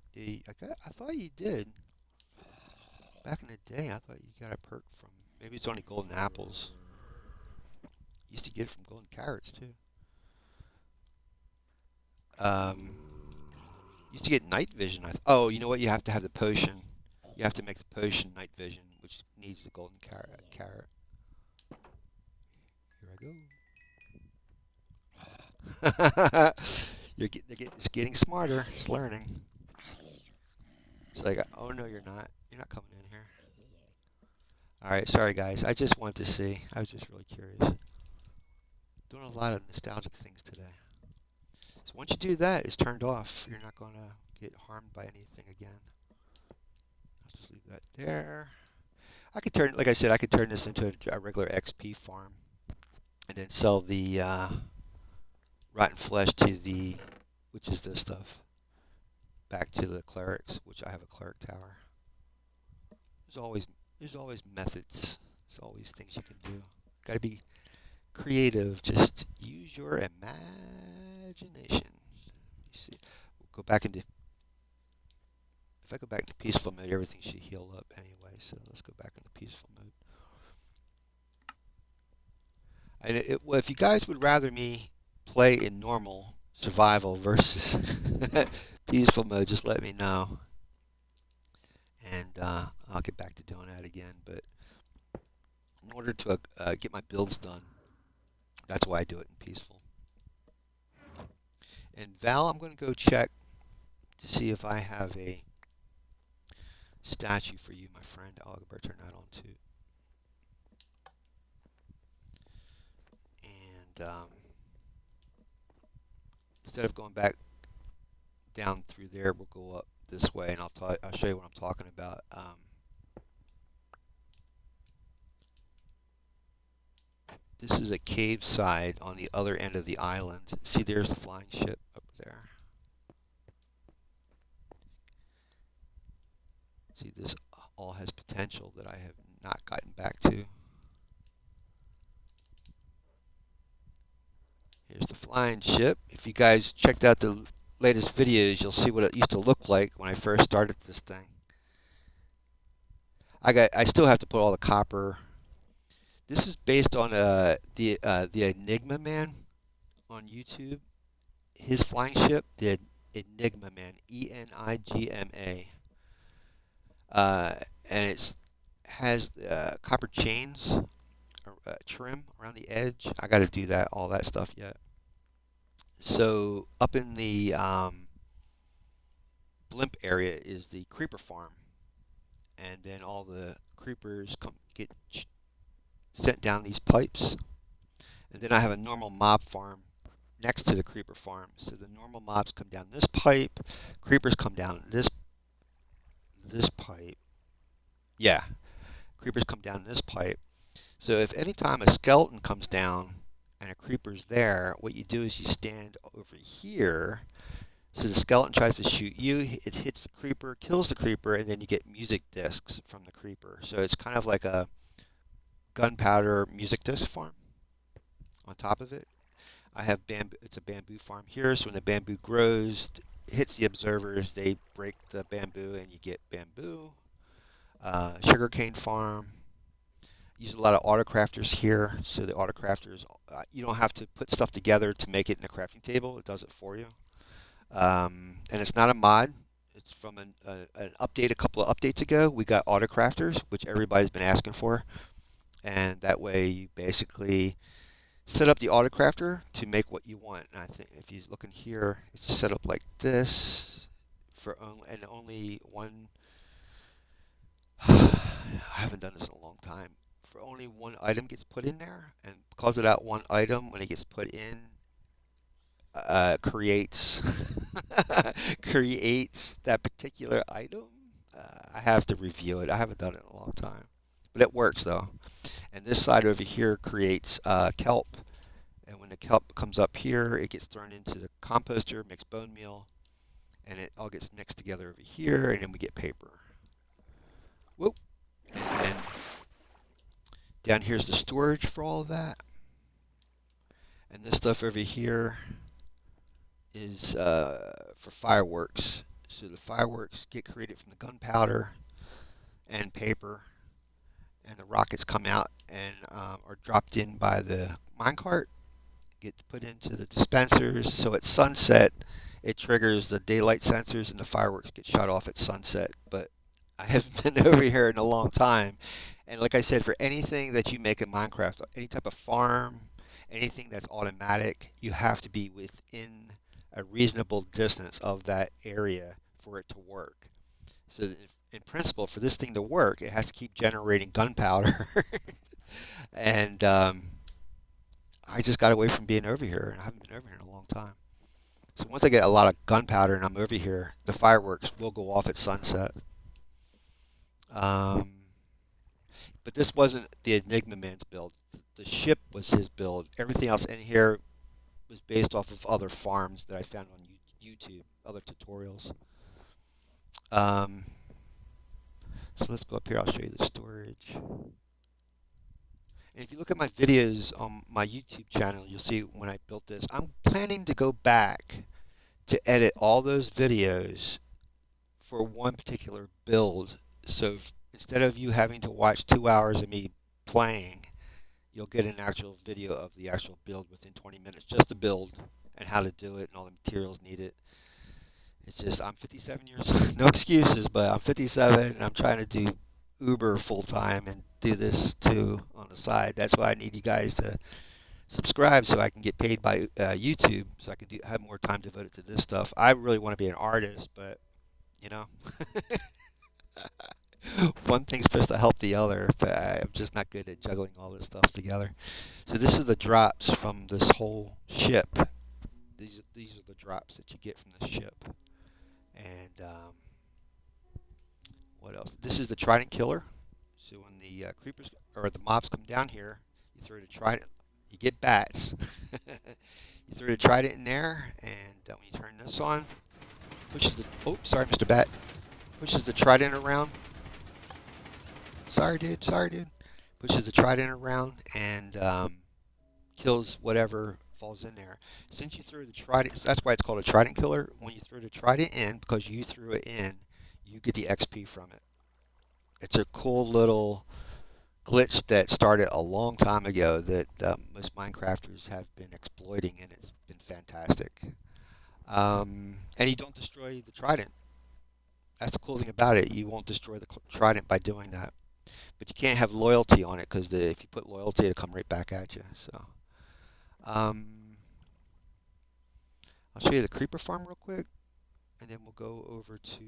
I thought you did. Back in the day, I thought you got a perk from. Maybe it's only golden apples. Used to get it from golden carrots too. Um, used to get night vision. Oh, you know what? You have to have the potion. You have to make the potion night vision, which needs the golden carrot. Here I go. It's getting smarter. It's learning. It's like, oh no, you're not. You're not coming in here. All right, sorry guys. I just wanted to see. I was just really curious. Doing a lot of nostalgic things today. So once you do that, it's turned off. You're not going to get harmed by anything again. I'll just leave that there. I could turn, like I said, I could turn this into a regular XP farm, and then sell the rotten flesh to the, which is this stuff, back to the clerics, which I have a cleric tower. There's always there's always methods. There's always things you can do. Got to be creative. Just use your imagination. Let me see. We'll go back into. If I go back into peaceful mode, everything should heal up anyway. So let's go back into peaceful mode. And well, if you guys would rather me play in normal survival versus peaceful mode, just let me know, and I'll get back to doing that again. But in order to get my builds done, that's why I do it in peaceful. And Val, I'm going to go check to see if I have a statue for you, my friend. I'll turn that on too. And instead of going back down through there, we'll go up this way, and I'll show you what I'm talking about. This is a cave side on the other end of the island. See, there's the flying ship up there. See, this all has potential that I have not gotten back to. Here's the flying ship. If you guys checked out the latest videos, you'll see what it used to look like when I first started this thing. I still have to put all the copper. This is based on the Enigma Man on YouTube. His flying ship, the Enigma Man, Enigma. And it has copper chains trim around the edge. I got to do all that stuff yet. So up in the blimp area is the creeper farm, and then all the creepers get sent down these pipes, and then I have a normal mob farm next to the creeper farm. So the normal mobs come down this pipe, creepers come down this pipe. Yeah, creepers come down this pipe. So if any time a skeleton comes down and a creeper's there, what you do is you stand over here. So the skeleton tries to shoot you, it hits the creeper, kills the creeper, and then you get music discs from the creeper. So it's kind of like a gunpowder music disc farm on top of it. I have bamboo. It's a bamboo farm here, so when the bamboo grows, hits the observers, they break the bamboo and you get bamboo. Sugarcane farm. Use a lot of autocrafters here, so the autocrafters, you don't have to put stuff together to make it in a crafting table. It does it for you. And it's not a mod. It's from an update a couple of updates ago. We got autocrafters, which everybody's been asking for, and that way you basically set up the autocrafter to make what you want. And I think if you look in here, it's set up like this for only one. I haven't done this in a long time. For only one item gets put in there, and because of that one item, when it gets put in, creates creates that particular item. I have to review it. I haven't done it in a long time, but it works though. And this side over here creates kelp, and when the kelp comes up here, it gets thrown into the composter, mixed bone meal, and it all gets mixed together over here, and then we get paper. Whoop. And then down here's the storage for all of that, and this stuff over here is for fireworks. So the fireworks get created from the gunpowder and paper, and the rockets come out and are dropped in by the minecart, get put into the dispensers. So at sunset, it triggers the daylight sensors, and the fireworks get shut off at sunset. But I haven't been over here in a long time, and like I said, for anything that you make in Minecraft, any type of farm, anything that's automatic, you have to be within a reasonable distance of that area for it to work. So in principle, for this thing to work, it has to keep generating gunpowder. And I just got away from being over here, and I haven't been over here in a long time. So once I get a lot of gunpowder and I'm over here, the fireworks will go off at sunset. Um, but this wasn't the Enigma Man's build. The ship was his build. Everything else in here was based off of other farms that I found on YouTube, other tutorials. Um, so let's go up here. I'll show you the storage. And if you look at my videos on my YouTube channel, you'll see when I built this. I'm planning to go back to edit all those videos for one particular build. So instead of you having to watch 2 hours of me playing, you'll get an actual video of the actual build within 20 minutes, just the build and how to do it and all the materials needed. It's just, I'm 57 years old, no excuses, but I'm 57 and I'm trying to do Uber full time and do this too on the side. That's why I need you guys to subscribe so I can get paid by YouTube, so I can have more time devoted to this stuff. I really want to be an artist, but you know, one thing's supposed to help the other, but I'm just not good at juggling all this stuff together. So this is the drops from this whole ship. These are the drops that you get from the ship. And what else? This is the trident killer. So when the creepers or the mobs come down here, you throw the trident. You get bats. You throw the trident in there, and when you turn this on, pushes the. Oh, sorry, Mr. Bat. Pushes the trident around. Sorry, dude. Sorry, dude. Pushes the trident around and kills whatever falls in there. Since you threw the trident, that's why it's called a trident killer. When you throw the trident in, because you threw it in, you get the XP from it. It's a cool little glitch that started a long time ago that most Minecrafters have been exploiting, and it's been fantastic. And you don't destroy the trident. That's the cool thing about it. You won't destroy the trident by doing that. But you can't have loyalty on it, because if you put loyalty, it'll come right back at you. So, um, I'll show you the creeper farm real quick, and then we'll go over to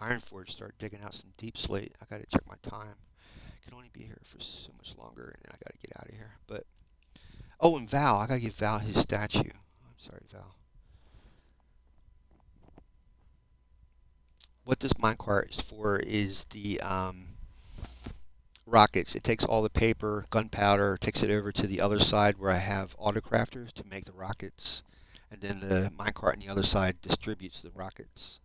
Ironforge, start digging out some deep slate. I gotta check my time. I can only be here for so much longer, and then I gotta get out of here. But oh, and Val, I gotta give Val his statue. I'm sorry, Val. What this minecart is for is the rockets. It takes all the paper, gunpowder, takes it over to the other side where I have autocrafters to make the rockets, and then the minecart on the other side distributes the rockets.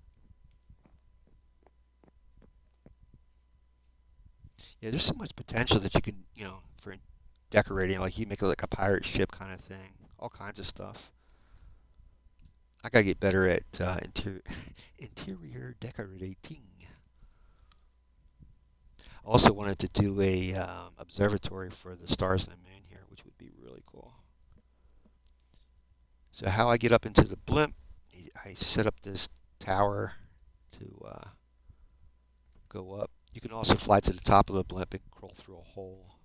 Yeah, there's so much potential that you can, for decorating. Like you make it like a pirate ship kind of thing, all kinds of stuff. I gotta get better at interior decorating. Also wanted to do a observatory for the stars and the moon here, which would be really cool. So how I get up into the blimp, I set up this tower to go up. You can also fly to the top of the blimp and crawl through a hole.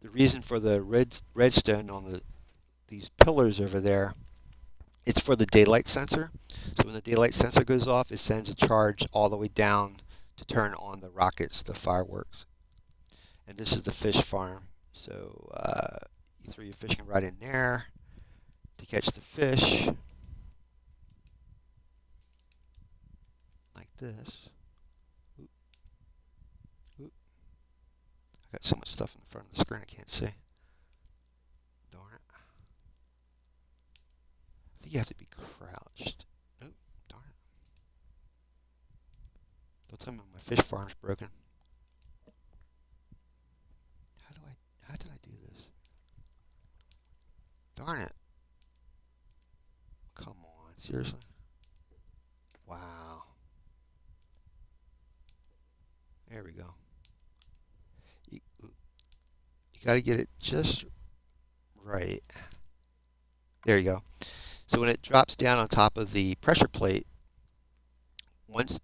The reason for the redstone on these pillars over there, it's for the daylight sensor. So when the daylight sensor goes off, it sends a charge all the way down to turn on the rockets, the fireworks. And this is the fish farm. So you throw your fishing rod in there to catch the fish, like this. Oop, oop. I got so much stuff in front of the screen I can't see. Darn it. I think you have to be crouched. Oh, darn it. Don't tell me my fish farm's broken. How did I do this? Darn it. Come on, seriously? Wow. There we go. You got to get it just right. There you go. So when it drops down on top of the pressure plate,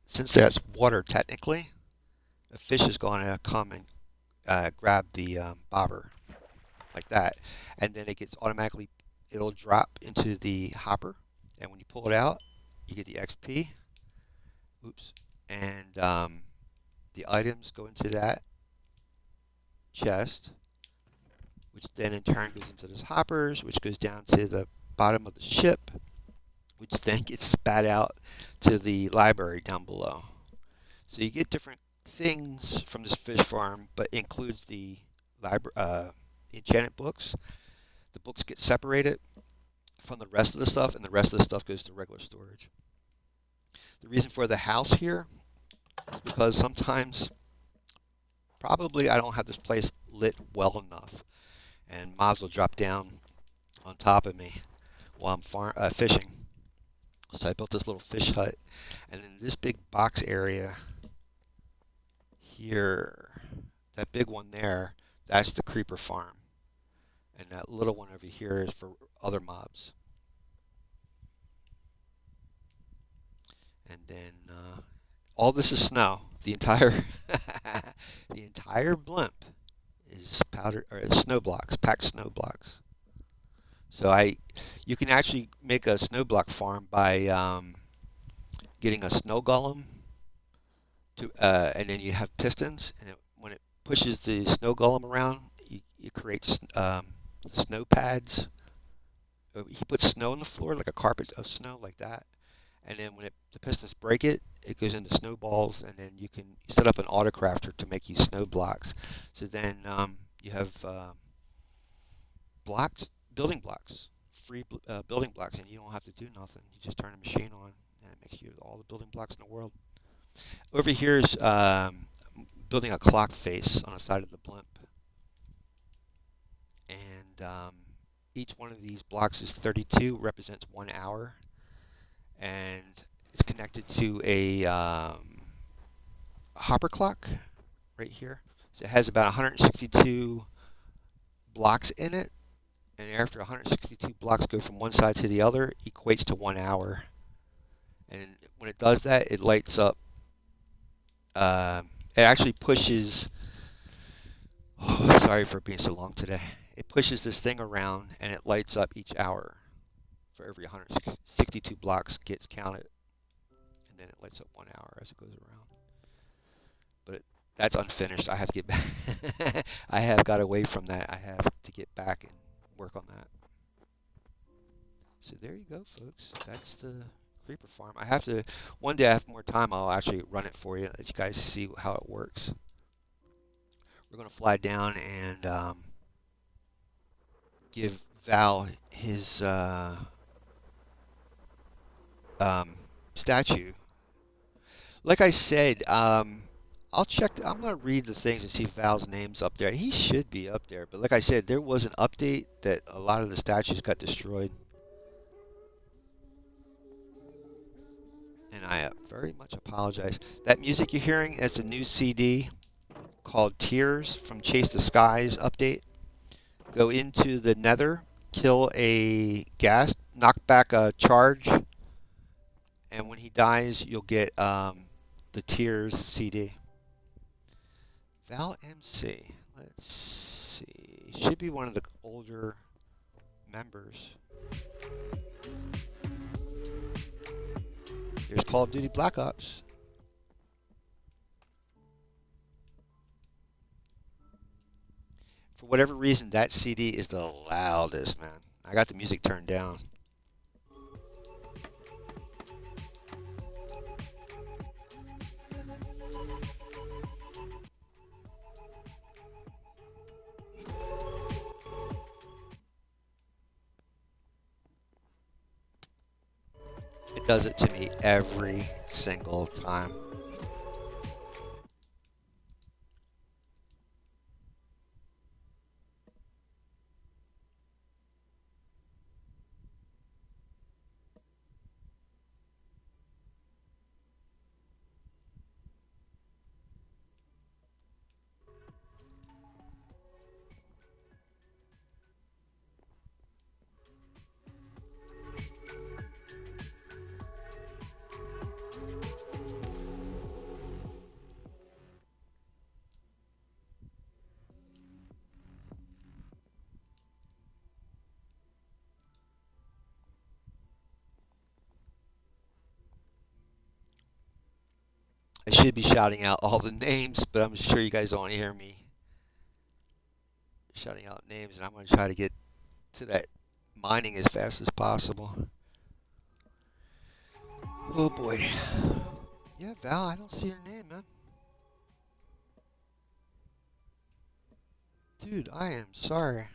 since that's water technically, a fish is going to come and grab the bobber like that, and then it gets automatically, it'll drop into the hopper, and when you pull it out, you get the XP. Oops, and the items go into that chest, which then in turn goes into those hoppers, which goes down to the bottom of the ship, which then gets spat out to the library down below. So you get different things from this fish farm, but includes the enchanted books. The books get separated from the rest of the stuff, and the rest of the stuff goes to regular storage. The reason for the house here is because sometimes probably I don't have this place lit well enough, and mobs will drop down on top of me while I'm fishing. So I built this little fish hut, and then this big box area here, that big one there, that's the creeper farm, and that little one over here is for other mobs. And then all this is snow. The entire the entire blimp is powder or snow blocks, packed snow blocks. So you can actually make a snow block farm by getting a snow golem and then you have pistons, and when it pushes the snow golem around, it creates snow pads. He puts snow on the floor, like a carpet of snow, like that. And then when the pistons break it, it goes into snowballs, and then you can set up an autocrafter to make you snow blocks. So then you have building blocks, free building blocks, and you don't have to do nothing. You just turn a machine on, and it makes you all the building blocks in the world. Over here is building a clock face on the side of the blimp, and each one of these blocks is 32, represents 1 hour, and it's connected to a hopper clock right here. So it has about 162 blocks in it, and after 162 blocks go from one side to the other, equates to 1 hour. And when it does that, it lights up. It actually pushes. Oh, sorry for being so long today. It pushes this thing around, and it lights up each hour. For every 162 blocks gets counted, and then it lights up 1 hour as it goes around. But that's unfinished. I have to get back. I have got away from that. I have to get back and work on that. So there you go, folks. That's the creeper farm. I have to, one day I have more time, I'll actually run it for you, let you guys see how it works. We're going to fly down and give Val his statue. Like I said, I'll check. I'm going to read the things and see if Val's name's up there. He should be up there, but like I said, there was an update that a lot of the statues got destroyed. And I very much apologize. That music you're hearing is a new CD called Tears from Chase the Skies update. Go into the Nether, kill a ghast, knock back a charge and when he dies, you'll get the Tears CD. Val MC. Let's see. Should be one of the older members. Here's Call of Duty Black Ops. For whatever reason, that CD is the loudest, man. I got the music turned down. It does it to me every single time. I should be shouting out all the names, but I'm sure you guys don't want to hear me shouting out names, and I'm going to try to get to that mining as fast as possible. Oh boy. Yeah, Val, I don't see your name, man. Dude, I am sorry.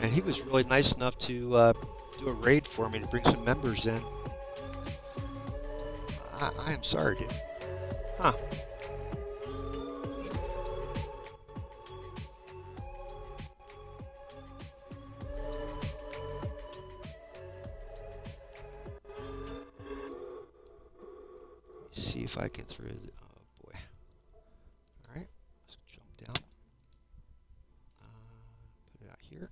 And he was really nice enough to do a raid for me to bring some members in. I am sorry, dude. Huh. See if I can throw the. Oh boy. All right, let's jump down. Put it out here.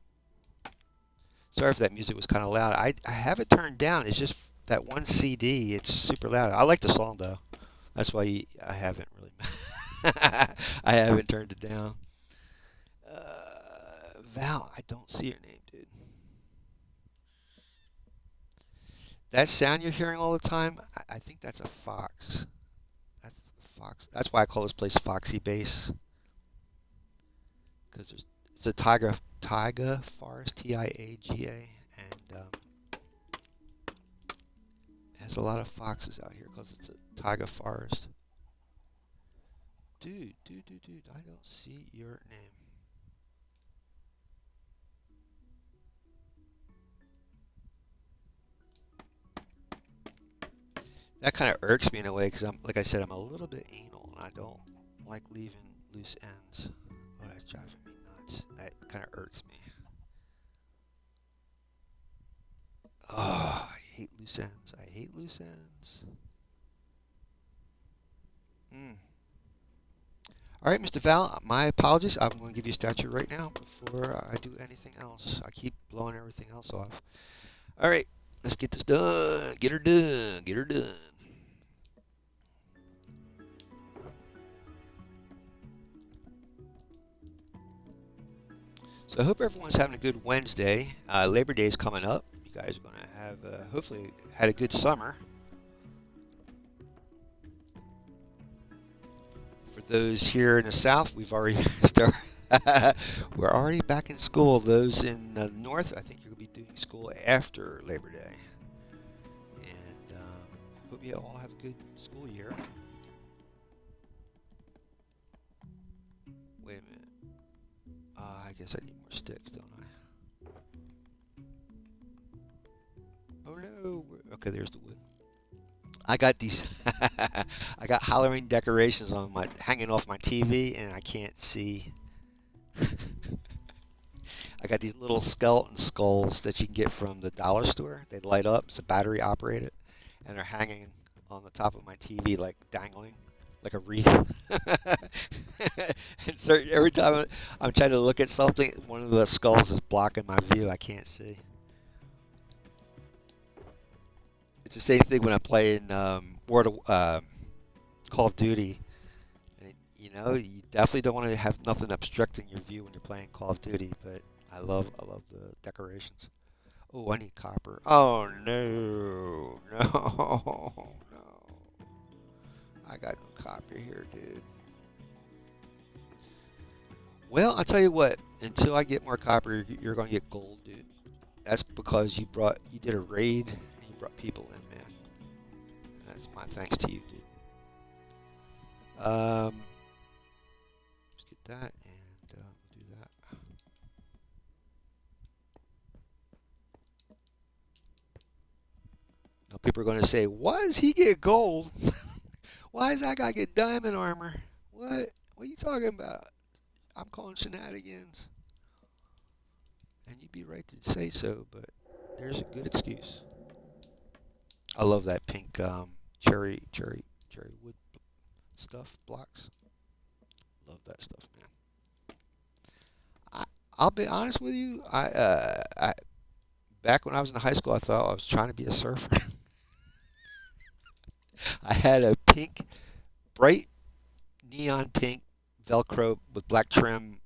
Sorry if that music was kind of loud. I have it turned down. It's just that one CD. It's super loud. I like the song though. That's why I haven't really. I haven't turned it down. Val, I don't see your name, dude. That sound you're hearing all the time, I think that's a fox. That's a fox. That's why I call this place Foxy Base. Because it's a taiga forest, Tiaga, and there's a lot of foxes out here because it's a taiga forest. Dude, I don't see your name. That kind of irks me in a way because like I said, I'm a little bit anal and I don't like leaving loose ends. Oh, that's driving me nuts. That kind of irks me. Oh, I hate loose ends. I hate loose ends. Hmm. All right, Mr. Val, my apologies. I'm going to give you a statue right now before I do anything else. I keep blowing everything else off. All right, let's get this done. Get her done. Get her done. So I hope everyone's having a good Wednesday. Labor Day is coming up. You guys are going to have, hopefully, had a good summer. For those here in the South, we've already started. We're already back in school. Those in the North, I think you'll be doing school after Labor Day. And hope you all have a good school year. Wait a minute. I guess I need more sticks, don't I? Oh no. Okay, there's the wood. I got these. I got Halloween decorations on my hanging off my TV, and I can't see. I got these little skeleton skulls that you can get from the dollar store. They light up. It's a battery operated, and they're hanging on the top of my TV like dangling. like a wreath. And every time I'm trying to look at something, one of the skulls is blocking my view. I can't see. It's the same thing when I'm playing Call of Duty. You know, you definitely don't want to have nothing obstructing your view when you're playing Call of Duty. But I love the decorations. Oh, I need copper. Oh no, no, no! I got no copper here, dude. Well, I'll tell you what. Until I get more copper, you're gonna get gold, dude. That's because you did a raid and you brought people in, man. And that's my thanks to you, dude. Let's get that and we'll do that. Now people are gonna say, why does he get gold? Why does that guy get diamond armor? What? What are you talking about? I'm calling shenanigans. And you'd be right to say so, but there's a good excuse. I love that pink cherry wood stuff blocks. Love that stuff, man. I I'll be honest with you. I back when I was in high school, I thought I was trying to be a surfer. I had a pink, bright neon pink Velcro with black trim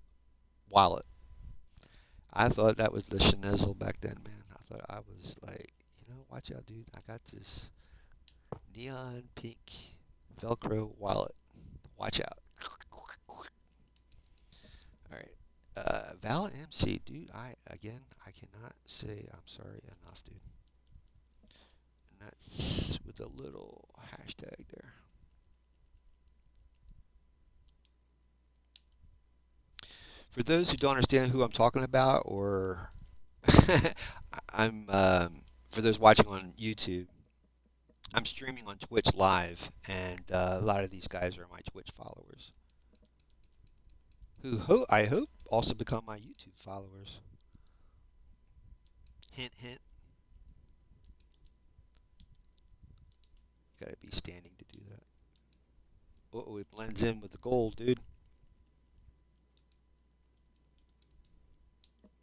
wallet. I thought that was the Schnizzle back then, man. I thought I was like, watch out, dude. I got this neon pink Velcro wallet. Watch out. All right. Val MC, dude. I cannot say I'm sorry enough, dude. And that's with a little hashtag there. For those who don't understand who I'm talking about, or I'm for those watching on YouTube, I'm streaming on Twitch live, and a lot of these guys are my Twitch followers, who I hope also become my YouTube followers. Hint, hint. You gotta be standing to do that. Oh, it blends in with the gold, dude.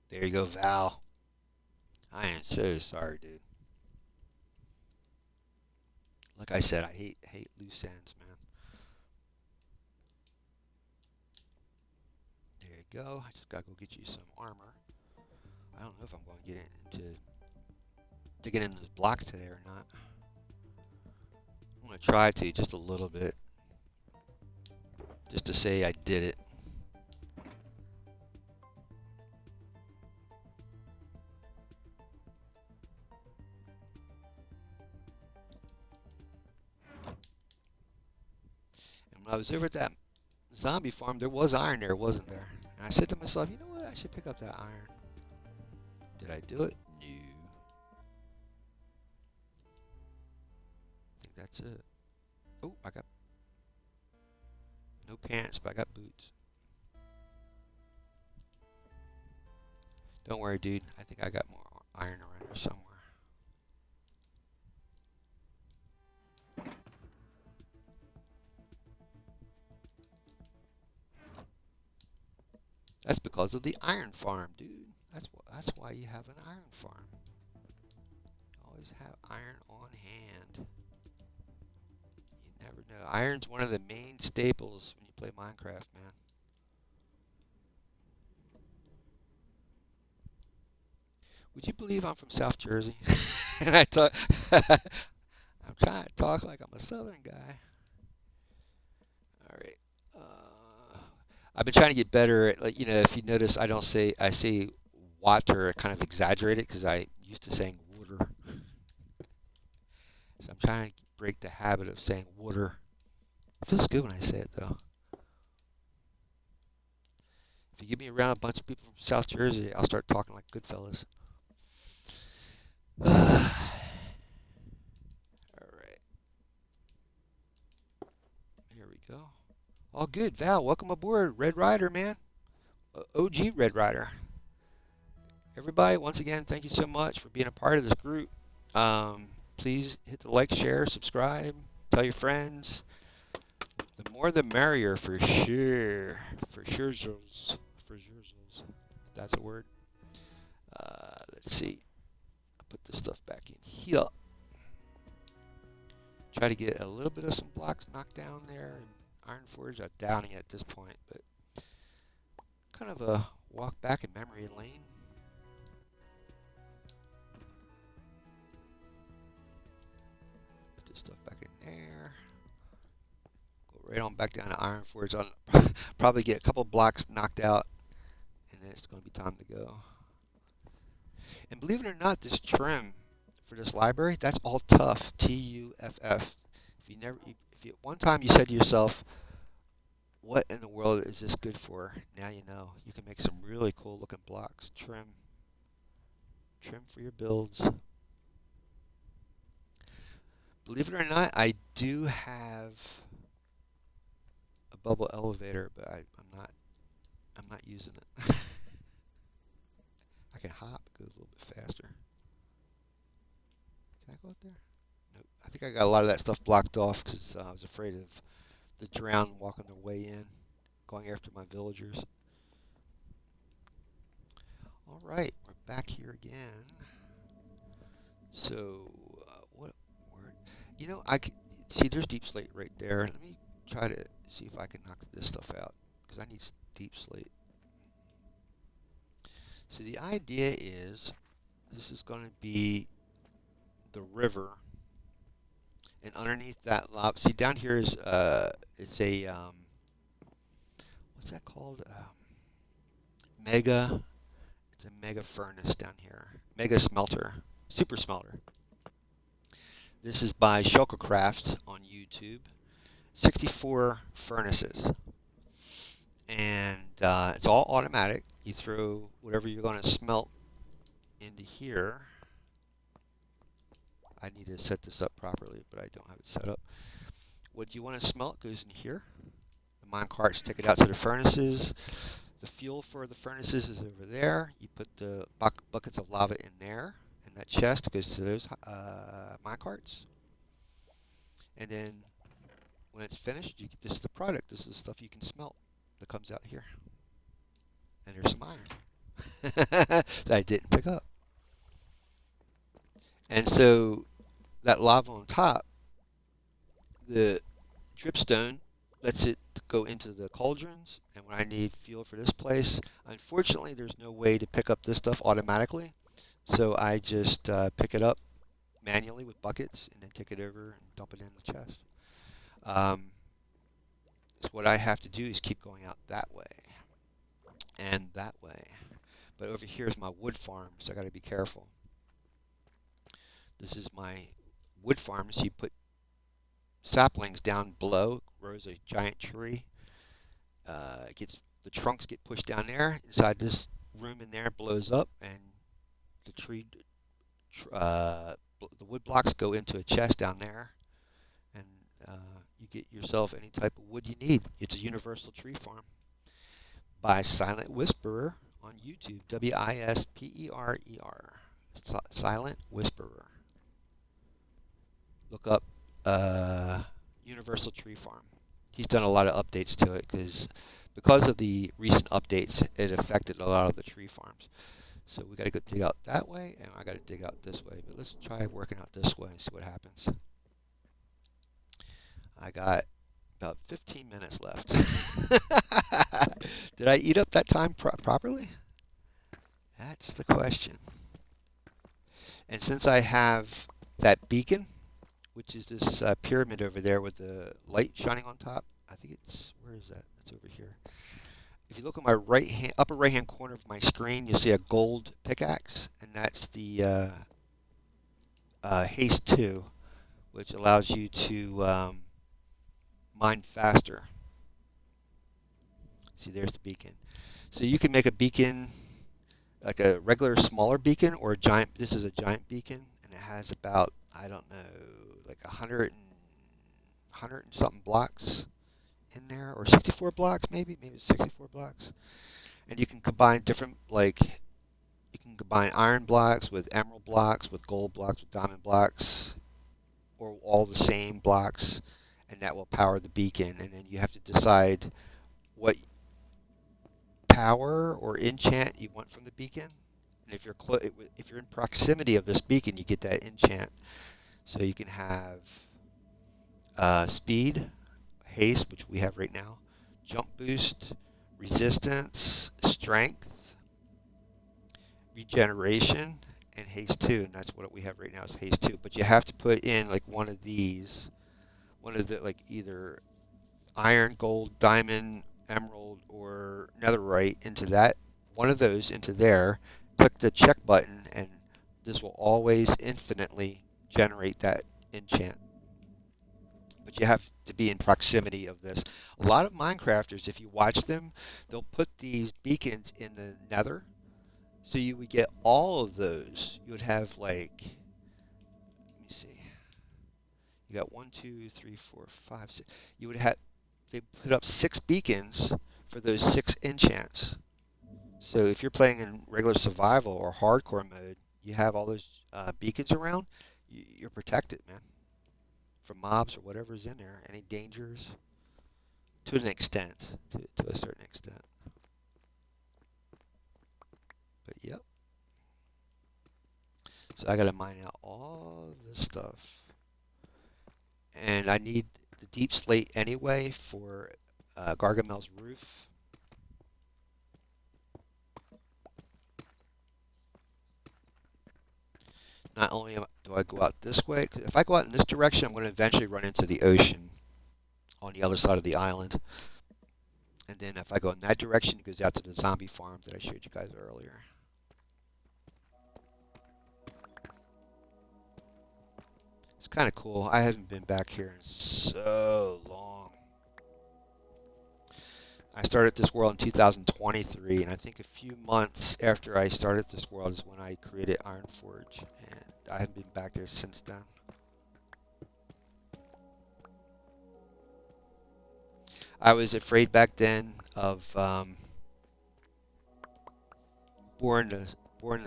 There you go, Val. I am so sorry, dude. Like I said, I hate loose ends, man. There you go. I just gotta go get you some armor. I don't know if I'm going to get into digging in those blocks today or not. I'm going to try to just a little bit, just to say I did it. And when I was over at that zombie farm, there was iron there, wasn't there? And I said to myself, you know what? I should pick up that iron. Did I do it? No. I think that's it. Oh, I got no pants, but I got boots. Don't worry, dude. I think I got more iron around here somewhere. That's because of the iron farm, dude. That's why you have an iron farm. Always have iron on hand. You never know. Iron's one of the main staples when you play Minecraft, man. Would you believe I'm from South Jersey? And I talk, I'm trying to talk like I'm a Southern guy. All right. I've been trying to get better at, like, if you notice, I say water kind of exaggerated because I used to saying water. So I'm trying to break the habit of saying water. It feels good when I say it, though. If you get me around a bunch of people from South Jersey, I'll start talking like Goodfellas. All right. Here we go. All good. Val, welcome aboard. Red Rider, man. OG Red Rider. Everybody, once again, thank you so much for being a part of this group. Please hit the like, share, subscribe, tell your friends. The more the merrier for sure. For sure. For sure. That's a word. Let's see. I'll put this stuff back in here. Try to get a little bit of some blocks knocked down there. And Iron Forge, I'm downing at this point, but kind of a walk back in memory lane. Put this stuff back in there. Go right on back down to Iron Forge. I'll probably get a couple blocks knocked out, and then it's going to be time to go. And believe it or not, this trim for this library, that's all tough. Tuff. If you one time you said to yourself, what in the world is this good for? Now you know. You can make some really cool looking blocks. Trim for your builds. Believe it or not, I do have a bubble elevator, but I'm not using it. I can hop, it goes a little bit faster. Can I go up there? Nope. I think I got a lot of that stuff blocked off because I was afraid of the drown walking their way in, going after my villagers. All right, we're back here again. So, what word? You know, see. There's Deep Slate right there. Let me try to see if I can knock this stuff out because I need Deep Slate. So the idea is, this is going to be the river, and underneath that lava. See, down here is it's a what's that called? Mega. It's a mega furnace down here. Mega smelter. Super smelter. This is by Shulkercraft on YouTube. 64 furnaces. And it's all automatic. You throw whatever you're going to smelt into here. I need to set this up properly, but I don't have it set up. What you want to smelt goes in here. The mine carts take it out to the furnaces. The fuel for the furnaces is over there. You put the buckets of lava in there, and that chest goes to those mine carts. And then when it's finished, this is the product. This is the stuff you can smelt that comes out here. And there's some iron that I didn't pick up. And so that lava on top, the dripstone lets it go into the cauldrons. And when I need fuel for this place, unfortunately, there's no way to pick up this stuff automatically. So I just pick it up manually with buckets and then take it over and dump it in the chest. So what I have to do is keep going out that way and that way. But over here is my wood farm, so I got to be careful. This is my wood farm. So you put saplings down below, grows a giant tree. The trunks get pushed down there. Inside this room in there blows up, and the the wood blocks go into a chest down there, and you get yourself any type of wood you need. It's a universal tree farm by Silent Whisperer on YouTube. Wisperer. Silent Whisperer. Look up Universal Tree Farm. He's done a lot of updates to it because of the recent updates, it affected a lot of the tree farms. So we got to go dig out that way, and I got to dig out this way. But let's try working out this way and see what happens. I got about 15 minutes left. Did I eat up that time properly? That's the question. And since I have that beacon, which is this pyramid over there with the light shining on top, I think where is that? It's over here. If you look at my upper right hand corner of my screen, you'll see a gold pickaxe, and that's the Haste 2, which allows you to mine faster. See, there's the beacon. So you can make a beacon like a regular smaller beacon or a giant. This is a giant beacon, and it has about, I don't know, like 100 and something blocks in there, or 64 blocks maybe 64 blocks. And you can combine different, you can combine iron blocks with emerald blocks, with gold blocks, with diamond blocks, or all the same blocks. and that will power the beacon. And then you have to decide what power or enchant you want from the beacon. And if you're in proximity of this beacon, you get that enchant. So you can have speed, haste, which we have right now, jump boost, resistance, strength, regeneration, and haste 2. And that's what we have right now is haste 2. But you have to put in like one of these, one of the like either iron, gold, diamond, emerald, or netherite into that, one of those into there, click the check button, and this will always infinitely generate that enchant. But you have to be in proximity of this. A lot of Minecrafters, if you watch them, they'll put these beacons in the nether, so you would get all of those. You would have like, let me see, you got 1, 2, 3, 4, 5, 6. You would have, they put up 6 beacons for those 6 enchants. So if you're playing in regular survival or hardcore mode, you have all those beacons around, you're protected, man, from mobs or whatever's in there, any dangers, to an extent, to a certain extent. But yep. So I gotta mine out all this stuff, and I need the deep slate anyway for Gargamel's roof. Not only do I go out this way, 'cause if I go out in this direction, I'm going to eventually run into the ocean on the other side of the island. And then if I go in that direction, it goes out to the zombie farm that I showed you guys earlier. It's kind of cool. I haven't been back here in so long. I started this world in 2023, and I think a few months after I started this world is when I created Ironforge, and I haven't been back there since then. I was afraid back then of boring the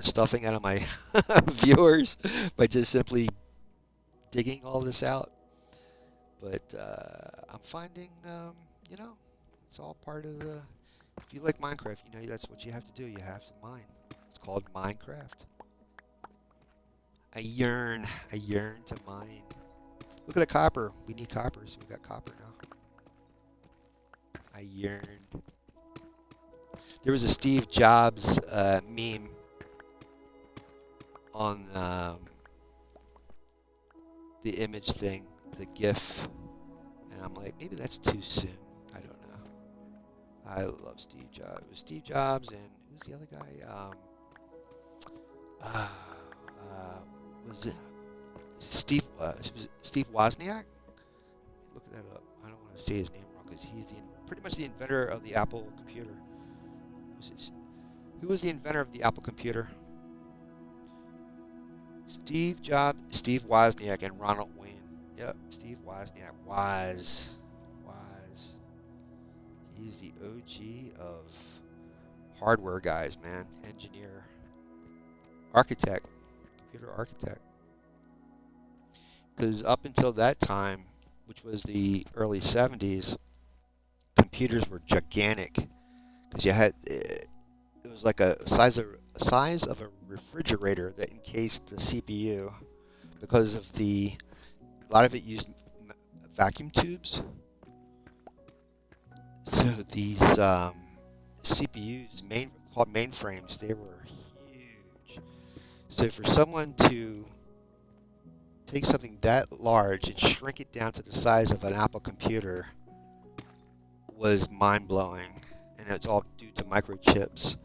stuffing out of my viewers by just simply digging all this out. But I'm finding, you know, it's all part of the. If you like Minecraft, you know that's what you have to do. You have to mine. It's called Minecraft. I yearn to mine. Look at the copper. We need copper, so we got copper now. I yearned. There was a Steve Jobs meme on the image thing, the GIF, and I'm like, maybe that's too soon. I don't know. I love Steve Jobs. It was Steve Jobs and who's the other guy? Was it Steve? Was it Steve Wozniak? Look that up. I don't want to say his name wrong because he's pretty much the inventor of the Apple computer. Who was the inventor of the Apple computer? Steve Jobs, Steve Wozniak, and Ronald Wayne. Yep, Steve Wozniak. He's the OG of hardware guys, man. Engineer, architect, computer architect. Because up until that time, which was the early 70s, computers were gigantic. Because you had, it was like a size of a refrigerator that encased the CPU. Because of a lot of it used vacuum tubes. So these CPUs, called mainframes, they were huge. So for someone to take something that large and shrink it down to the size of an Apple computer was mind-blowing. And it's all due to microchips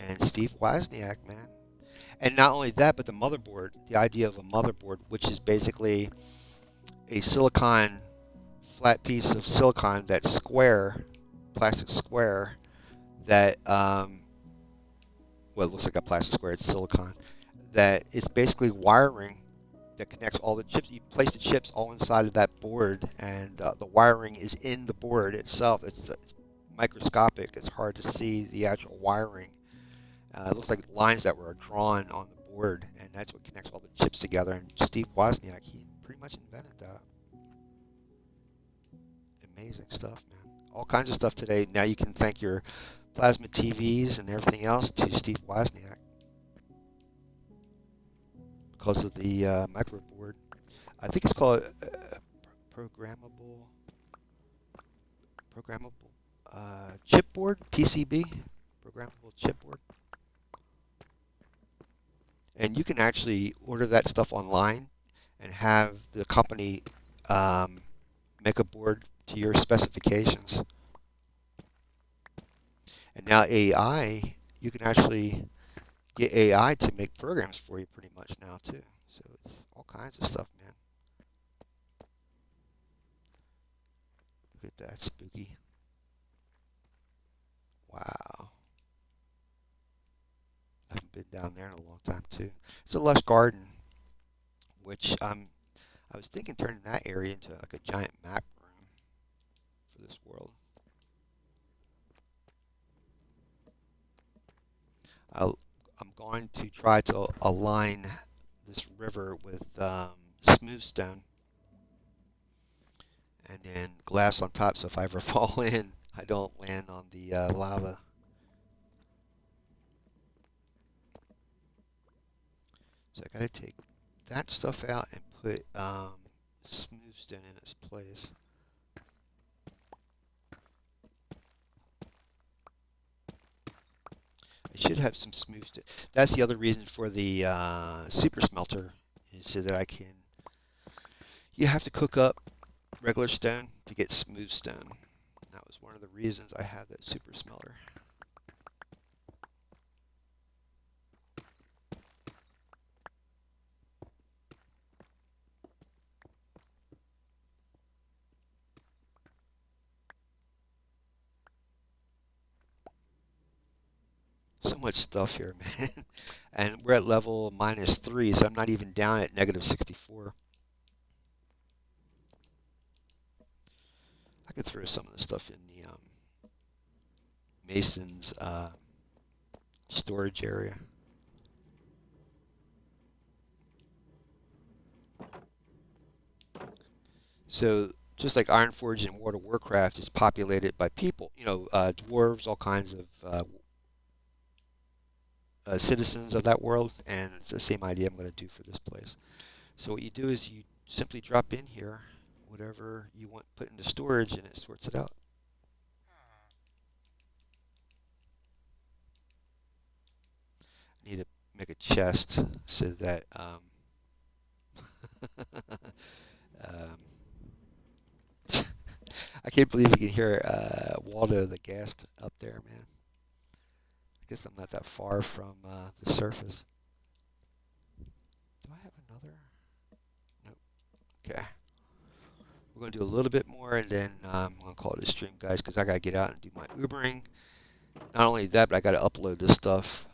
and Steve Wozniak, man. And not only that, but the motherboard, the idea of a motherboard, which is basically a flat piece of silicon that's square, plastic square, that, well, it looks like a plastic square, it's silicon, that it's basically wiring that connects all the chips. You place the chips all inside of that board, and the wiring is in the board itself. It's microscopic. It's hard to see the actual wiring. It looks like lines that were drawn on the board, and that's what connects all the chips together. And Steve Wozniak, he pretty much invented that. Amazing stuff, man. All kinds of stuff today. Now you can thank your plasma TVs and everything else to Steve Wozniak because of the microboard. I think it's called programmable programmable chipboard PCB, programmable chipboard, and you can actually order that stuff online and have the company um, make a board to your specifications. And now AI, you can actually get AI to make programs for you pretty much now too. So it's all kinds of stuff, man. Look at that, spooky. Wow. I haven't been down there in a long time too. It's a lush garden, which I was thinking turning that area into like a giant map room for this world. I'll, I'm going to try to align this river with smooth stone and then glass on top, so if I ever fall in, I don't land on the lava. So I gotta take that stuff out and put smooth stone in its place. I should have some smooth stone. That's the other reason for the super smelter, is so that I can. You have to cook up regular stone to get smooth stone. That was one of the reasons I have that super smelter. So much stuff here, man. And we're at level -3, so I'm not even down at -64. I could throw some of the stuff in the Mason's storage area. So just like Ironforge and World of Warcraft is populated by people, dwarves, all kinds of citizens of that world, and it's the same idea I'm going to do for this place. So what you do is you simply drop in here whatever you want put into storage, and it sorts it out. I need to make a chest so that um, I can't believe you can hear Waldo the ghast up there, man. I guess I'm not that far from the surface. Do I have another? Nope. Okay. We're going to do a little bit more, and then I'm going to call it a stream, guys, because I got to get out and do my Ubering. Not only that, but I got to upload this stuff.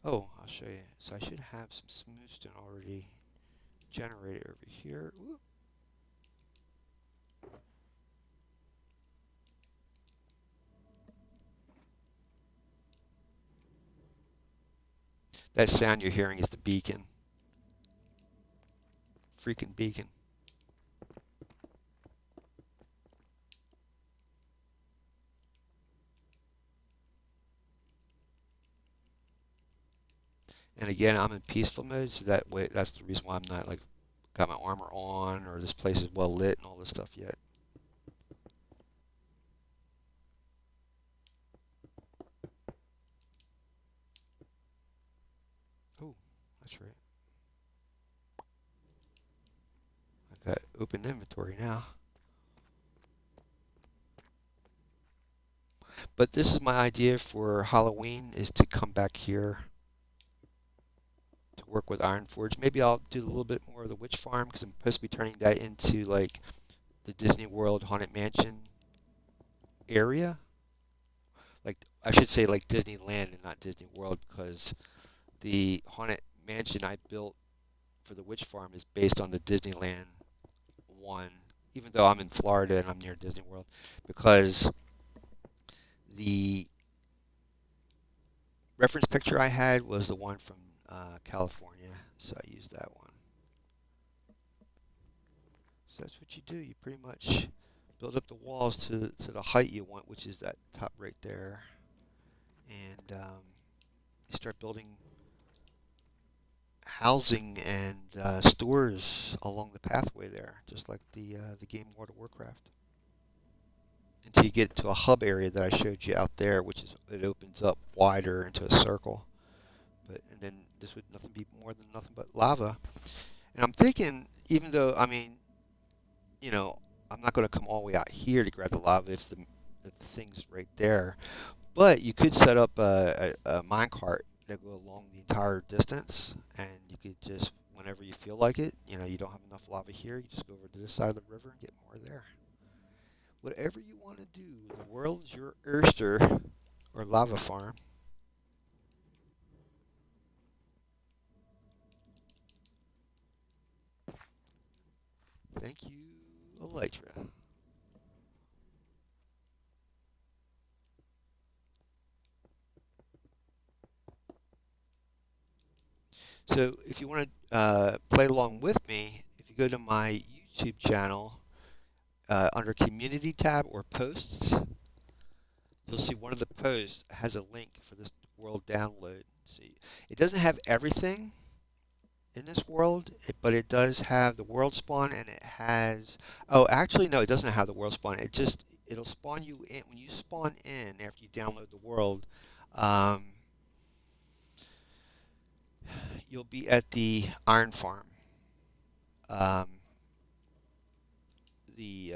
Oh, I'll show you. So I should have some smoothstone already generated over here. Ooh. That sound you're hearing is the beacon. Freaking beacon. And again, I'm in peaceful mode, so that way that's the reason why I'm not like got my armor on or this place is well lit and all this stuff yet. Oh, that's right. I got open inventory now. But this is my idea for Halloween, is to come back here to work with Ironforge. Maybe I'll do a little bit more of the witch farm because I'm supposed to be turning that into like the Disney World Haunted Mansion area. Like I should say like Disneyland and not Disney World, because the Haunted Mansion I built for the witch farm is based on the Disneyland one, even though I'm in Florida and I'm near Disney World, because the reference picture I had was the one from California, so I used that one. do, you pretty much build up the walls to the height you want, which is that top right there, and you start building housing and stores along the pathway there, just like the game World of Warcraft. Until you get to a hub area that I showed you out there, which is it opens up wider into a circle. But and then this would nothing be more than nothing but lava. And I'm thinking, even though I mean, you know, I'm not going to come all the way out here to grab the lava if the thing's right there. But you could set up a minecart that go along the entire distance, and you could just, whenever you feel like it, you know, you don't have enough lava here, you just go over to this side of the river and get more there. Whatever you want to do, the world's your oyster or lava farm. Thank you, Elytra. So if you want to play along with me, if you go to my YouTube channel, under Community tab or Posts, you'll see one of the posts has a link for this world download. See, it doesn't have everything in this world, but it does have the world spawn, and it has. Oh, actually, no, it doesn't have the world spawn. It'll spawn you in when you spawn in after you download the world. Um, you'll be at the iron farm. Um, the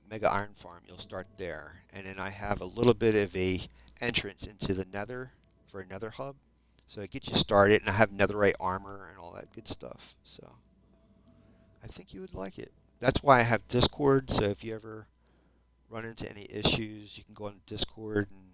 Mega Iron Farm. You'll start there, and then I have a little bit of a entrance into the Nether for a Nether hub, so it gets you started. And I have Netherite armor and all that good stuff. So I think you would like it. That's why I have Discord. So if you ever run into any issues, you can go on Discord, and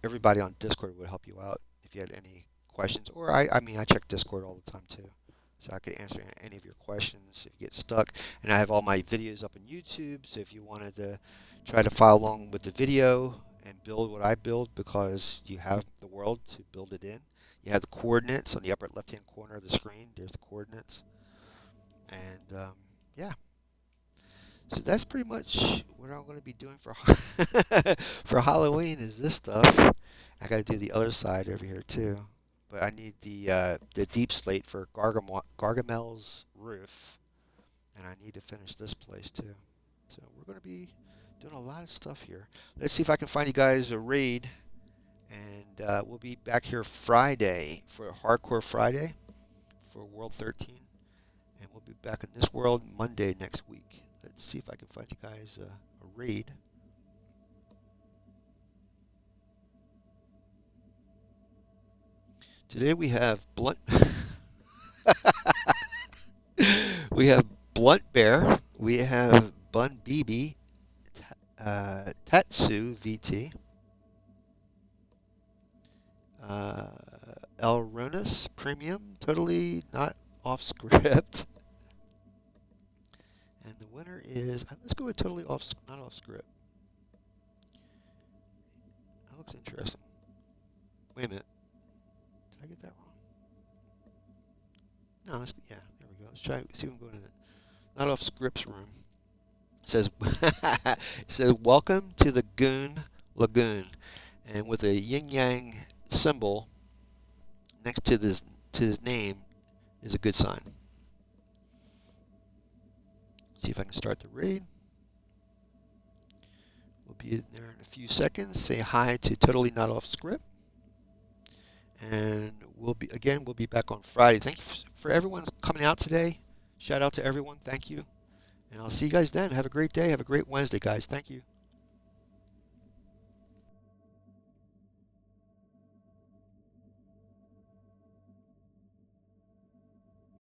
everybody on Discord would help you out if you had any questions. Or I mean, I check Discord all the time too. So I could answer any of your questions if you get stuck. And I have all my videos up on YouTube, so if you wanted to try to follow along with the video and build what I build, because you have the world to build it in. You have the coordinates on the upper left-hand corner of the screen. There's the coordinates. And yeah, so that's pretty much what I'm going to be doing for for Halloween is this stuff. I got to do the other side over here too. But I need the Deep Slate for Gargamel's roof, and I need to finish this place too. So we're going to be doing a lot of stuff here. Let's see if I can find you guys a raid, and we'll be back here Friday for Hardcore Friday for World 13, and we'll be back in this world Monday next week. Let's see if I can find you guys a raid. Today we have Blunt. We have Blunt Bear. We have Bun BB, Tatsu VT, Elronis Premium, totally not off script. And the winner is, let's go with totally not off script. That looks interesting. Wait a minute. Did I get that wrong? No, yeah, there we go. Let's try, see if we can go into the not off scripts room. It says, it says, welcome to the Goon Lagoon. And with a yin-yang symbol next to his name is a good sign. See if I can start the raid. We'll be in there in a few seconds. Say hi to Totally Not Off Script. And we'll be back on Friday. Thank you for everyone coming out today. Shout out to everyone. Thank you. And I'll see you guys then. Have a great day. Have a great Wednesday, guys. Thank you.